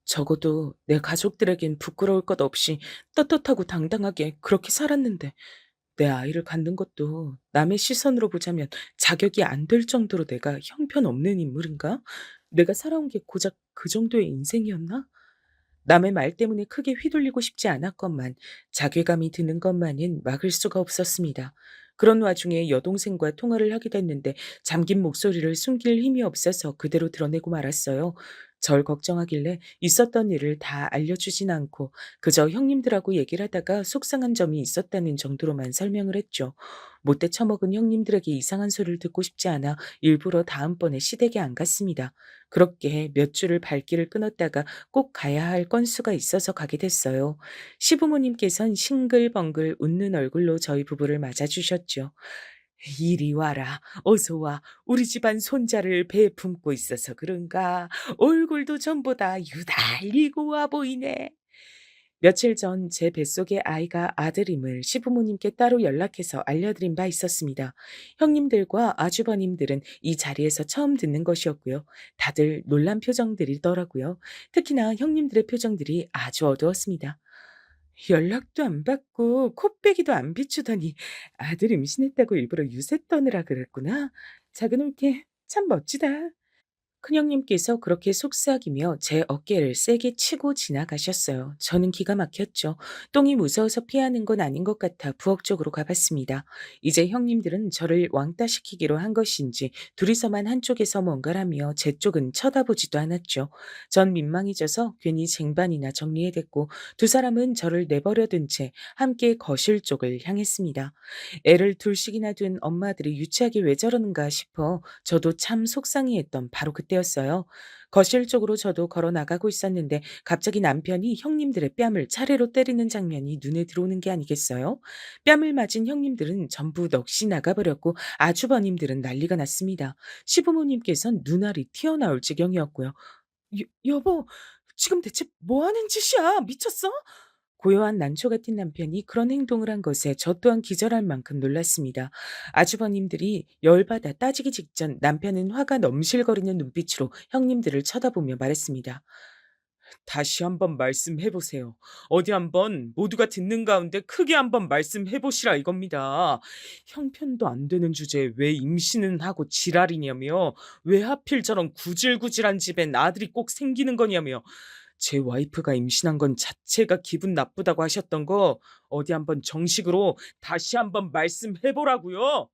적어도 내 가족들에겐 부끄러울 것 없이 떳떳하고 당당하게 그렇게 살았는데 내 아이를 갖는 것도 남의 시선으로 보자면 자격이 안 될 정도로 내가 형편없는 인물인가? 내가 살아온 게 고작 그 정도의 인생이었나? 남의 말 때문에 크게 휘둘리고 싶지 않았건만 자괴감이 드는 것만은 막을 수가 없었습니다. 그런 와중에 여동생과 통화를 하게 됐는데 잠긴 목소리를 숨길 힘이 없어서 그대로 드러내고 말았어요. 절 걱정하길래 있었던 일을 다 알려주진 않고 그저 형님들하고 얘기를 하다가 속상한 점이 있었다는 정도로만 설명을 했죠. 못돼 처먹은 형님들에게 이상한 소리를 듣고 싶지 않아 일부러 다음번에 시댁에 안 갔습니다. 그렇게 몇 주를 발길을 끊었다가 꼭 가야 할 건수가 있어서 가게 됐어요. 시부모님께선 싱글벙글 웃는 얼굴로 저희 부부를 맞아주셨죠. 이리 와라, 어서 와. 우리 집안 손자를 배에 품고 있어서 그런가. 얼굴도 전보다 유달리 고와 보이네. 며칠 전 제 뱃속의 아이가 아들임을 시부모님께 따로 연락해서 알려드린 바 있었습니다. 형님들과 아주버님들은 이 자리에서 처음 듣는 것이었고요. 다들 놀란 표정들이더라고요. 특히나 형님들의 표정들이 아주 어두웠습니다. 연락도 안 받고 코빼기도 안 비추더니 아들 임신했다고 일부러 유세 떠느라 그랬구나. 작은 올케 참 멋지다. 큰형님께서 그렇게 속삭이며 제 어깨를 세게 치고 지나가셨어요. 저는 기가 막혔죠. 똥이 무서워서 피하는 건 아닌 것 같아 부엌 쪽으로 가봤습니다. 이제 형님들은 저를 왕따시키기로 한 것인지 둘이서만 한쪽에서 뭔가라며 제 쪽은 쳐다보지도 않았죠. 전 민망해져서 괜히 쟁반이나 정리해댔고 두 사람은 저를 내버려둔 채 함께 거실 쪽을 향했습니다. 애를 둘씩이나 둔 엄마들이 유치하게 왜 저러는가 싶어 저도 참 속상해했던 바로 그때였어요. 거실 쪽으로 저도 걸어 나가고 있었는데 갑자기 남편이 형님들의 뺨을 차례로 때리는 장면이 눈에 들어오는 게 아니겠어요? 뺨을 맞은 형님들은 전부 넋이 나가버렸고 아주버님들은 난리가 났습니다. 시부모님께선 눈알이 튀어나올 지경이었고요. 여보, 지금 대체 뭐 하는 짓이야? 미쳤어? 고요한 난초 같은 남편이 그런 행동을 한 것에 저 또한 기절할 만큼 놀랐습니다. 아주버님들이 열받아 따지기 직전 남편은 화가 넘실거리는 눈빛으로 형님들을 쳐다보며 말했습니다. 다시 한번 말씀해 보세요. 어디 한번 모두가 듣는 가운데 크게 한번 말씀해 보시라 이겁니다. 형편도 안 되는 주제에 왜 임신은 하고 지랄이냐며, 왜 하필 저런 구질구질한 집엔 아들이 꼭 생기는 거냐며, 제 와이프가 임신한 건 자체가 기분 나쁘다고 하셨던 거 어디 한번 정식으로 다시 한번 말씀해 보라고요.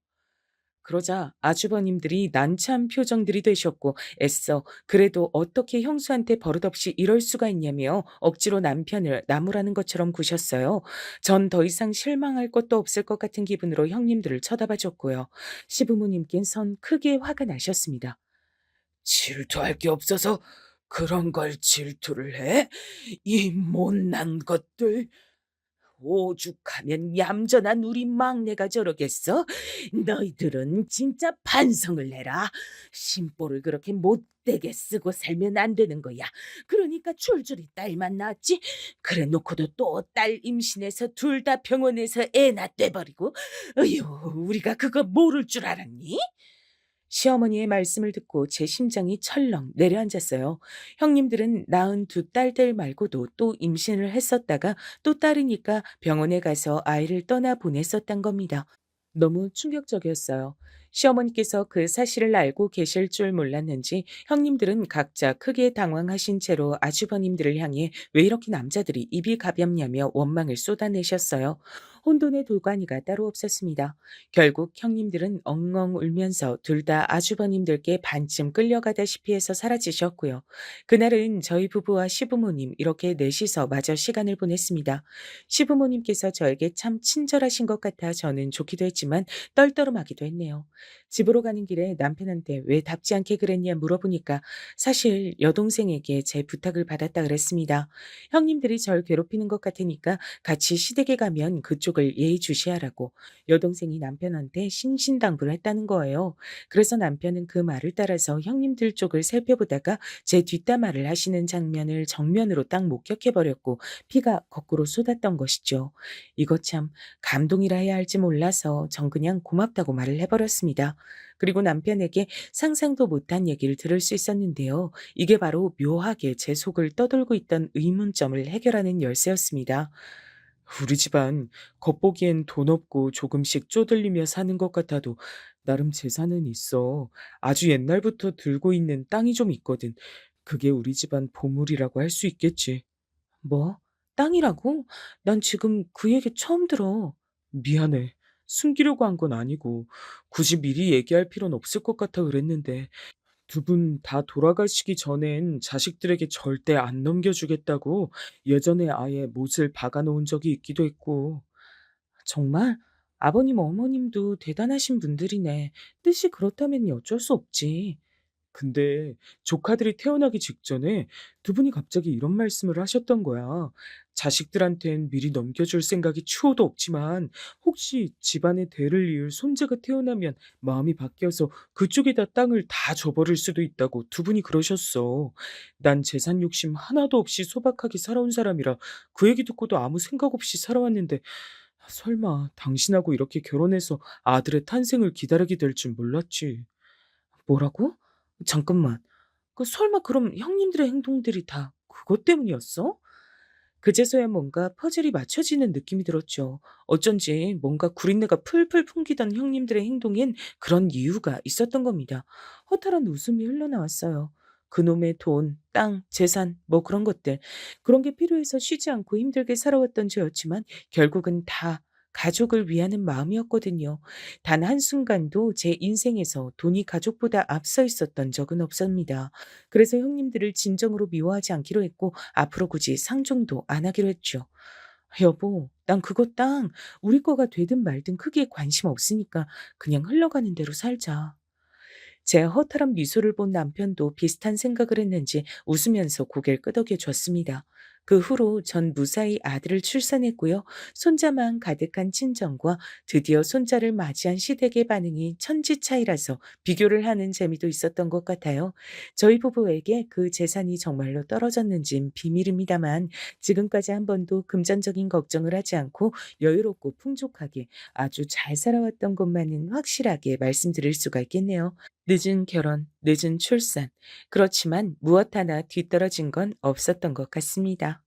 그러자 아주버님들이 난처한 표정들이 되셨고 애써 그래도 어떻게 형수한테 버릇없이 이럴 수가 있냐며 억지로 남편을 나무라는 것처럼 구셨어요. 전 더 이상 실망할 것도 없을 것 같은 기분으로 형님들을 쳐다봐 줬고요. 시부모님께선 크게 화가 나셨습니다. 질투할 게 없어서 그런 걸 질투를 해? 이 못난 것들. 오죽하면 얌전한 우리 막내가 저러겠어? 너희들은 진짜 반성을 해라. 심보를 그렇게 못되게 쓰고 살면 안 되는 거야. 그러니까 줄줄이 딸만 낳았지. 그래 놓고도 또 딸 임신해서 둘 다 병원에서 애 낳대버리고. 어휴, 우리가 그거 모를 줄 알았니? 시어머니의 말씀을 듣고 제 심장이 철렁 내려앉았어요. 형님들은 낳은 두 딸들 말고도 또 임신을 했었다가 또 딸이니까 병원에 가서 아이를 떠나 보냈었단 겁니다. 너무 충격적이었어요. 시어머니께서 그 사실을 알고 계실 줄 몰랐는지 형님들은 각자 크게 당황하신 채로 아주버님들을 향해 왜 이렇게 남자들이 입이 가볍냐며 원망을 쏟아내셨어요. 혼돈의 돌관이가 따로 없었습니다. 결국 형님들은 엉엉 울면서 둘 다 아주버님들께 반쯤 끌려가다시피 해서 사라지셨고요. 그날은 저희 부부와 시부모님 이렇게 넷이서 마저 시간을 보냈습니다. 시부모님께서 저에게 참 친절하신 것 같아 저는 좋기도 했지만 떨떠름하기도 했네요. 집으로 가는 길에 남편한테 왜 답지 않게 그랬냐 물어보니까 사실 여동생에게 제 부탁을 받았다 그랬습니다. 형님들이 절 괴롭히는 것 같으니까 같이 시댁에 가면 그쪽을 예의주시하라고 여동생이 남편한테 신신당부를 했다는 거예요. 그래서 남편은 그 말을 따라서 형님들 쪽을 살펴보다가 제 뒷담화를 하시는 장면을 정면으로 딱 목격해버렸고 피가 거꾸로 쏟았던 것이죠. 이거 참 감동이라 해야 할지 몰라서 전 그냥 고맙다고 말을 해버렸습니다. 그리고 남편에게 상상도 못한 얘기를 들을 수 있었는데요. 이게 바로 묘하게 제 속을 떠돌고 있던 의문점을 해결하는 열쇠였습니다. 우리 집안 겉보기엔 돈 없고 조금씩 쪼들리며 사는 것 같아도 나름 재산은 있어. 아주 옛날부터 들고 있는 땅이 좀 있거든. 그게 우리 집안 보물이라고 할 수 있겠지. 뭐? 땅이라고? 난 지금 그 얘기 처음 들어. 미안해. 숨기려고 한 건 아니고 굳이 미리 얘기할 필요는 없을 것 같아 그랬는데 두 분 다 돌아가시기 전엔 자식들에게 절대 안 넘겨주겠다고 예전에 아예 못을 박아 놓은 적이 있기도 했고. 정말? 아버님, 어머님도 대단하신 분들이네. 뜻이 그렇다면 어쩔 수 없지. 근데 조카들이 태어나기 직전에 두 분이 갑자기 이런 말씀을 하셨던 거야. 자식들한텐 미리 넘겨줄 생각이 추호도 없지만 혹시 집안의 대를 이을 손자가 태어나면 마음이 바뀌어서 그쪽에다 땅을 다 줘버릴 수도 있다고 두 분이 그러셨어. 난 재산 욕심 하나도 없이 소박하게 살아온 사람이라 그 얘기 듣고도 아무 생각 없이 살아왔는데 설마 당신하고 이렇게 결혼해서 아들의 탄생을 기다리게 될 줄 몰랐지. 뭐라고? 잠깐만. 그 설마 그럼 형님들의 행동들이 다 그것 때문이었어? 그제서야 뭔가 퍼즐이 맞춰지는 느낌이 들었죠. 어쩐지 뭔가 구린내가 풀풀 풍기던 형님들의 행동엔 그런 이유가 있었던 겁니다. 허탈한 웃음이 흘러나왔어요. 그놈의 돈, 땅, 재산, 뭐 그런 것들. 그런 게 필요해서 쉬지 않고 힘들게 살아왔던 저였지만 결국은 다 가족을 위하는 마음이었거든요. 단 한순간도 제 인생에서 돈이 가족보다 앞서 있었던 적은 없습니다. 그래서 형님들을 진정으로 미워하지 않기로 했고 앞으로 굳이 상종도 안 하기로 했죠. 여보, 난 그거 땅 우리 거가 되든 말든 크게 관심 없으니까 그냥 흘러가는 대로 살자. 제 허탈한 미소를 본 남편도 비슷한 생각을 했는지 웃으면서 고개를 끄덕여 줬습니다. 그 후로 전 무사히 아들을 출산했고요. 손자만 가득한 친정과 드디어 손자를 맞이한 시댁의 반응이 천지 차이라서 비교를 하는 재미도 있었던 것 같아요. 저희 부부에게 그 재산이 정말로 떨어졌는진 비밀입니다만 지금까지 한 번도 금전적인 걱정을 하지 않고 여유롭고 풍족하게 아주 잘 살아왔던 것만은 확실하게 말씀드릴 수가 있겠네요. 늦은 결혼, 늦은 출산. 그렇지만 무엇 하나 뒤떨어진 건 없었던 것 같습니다.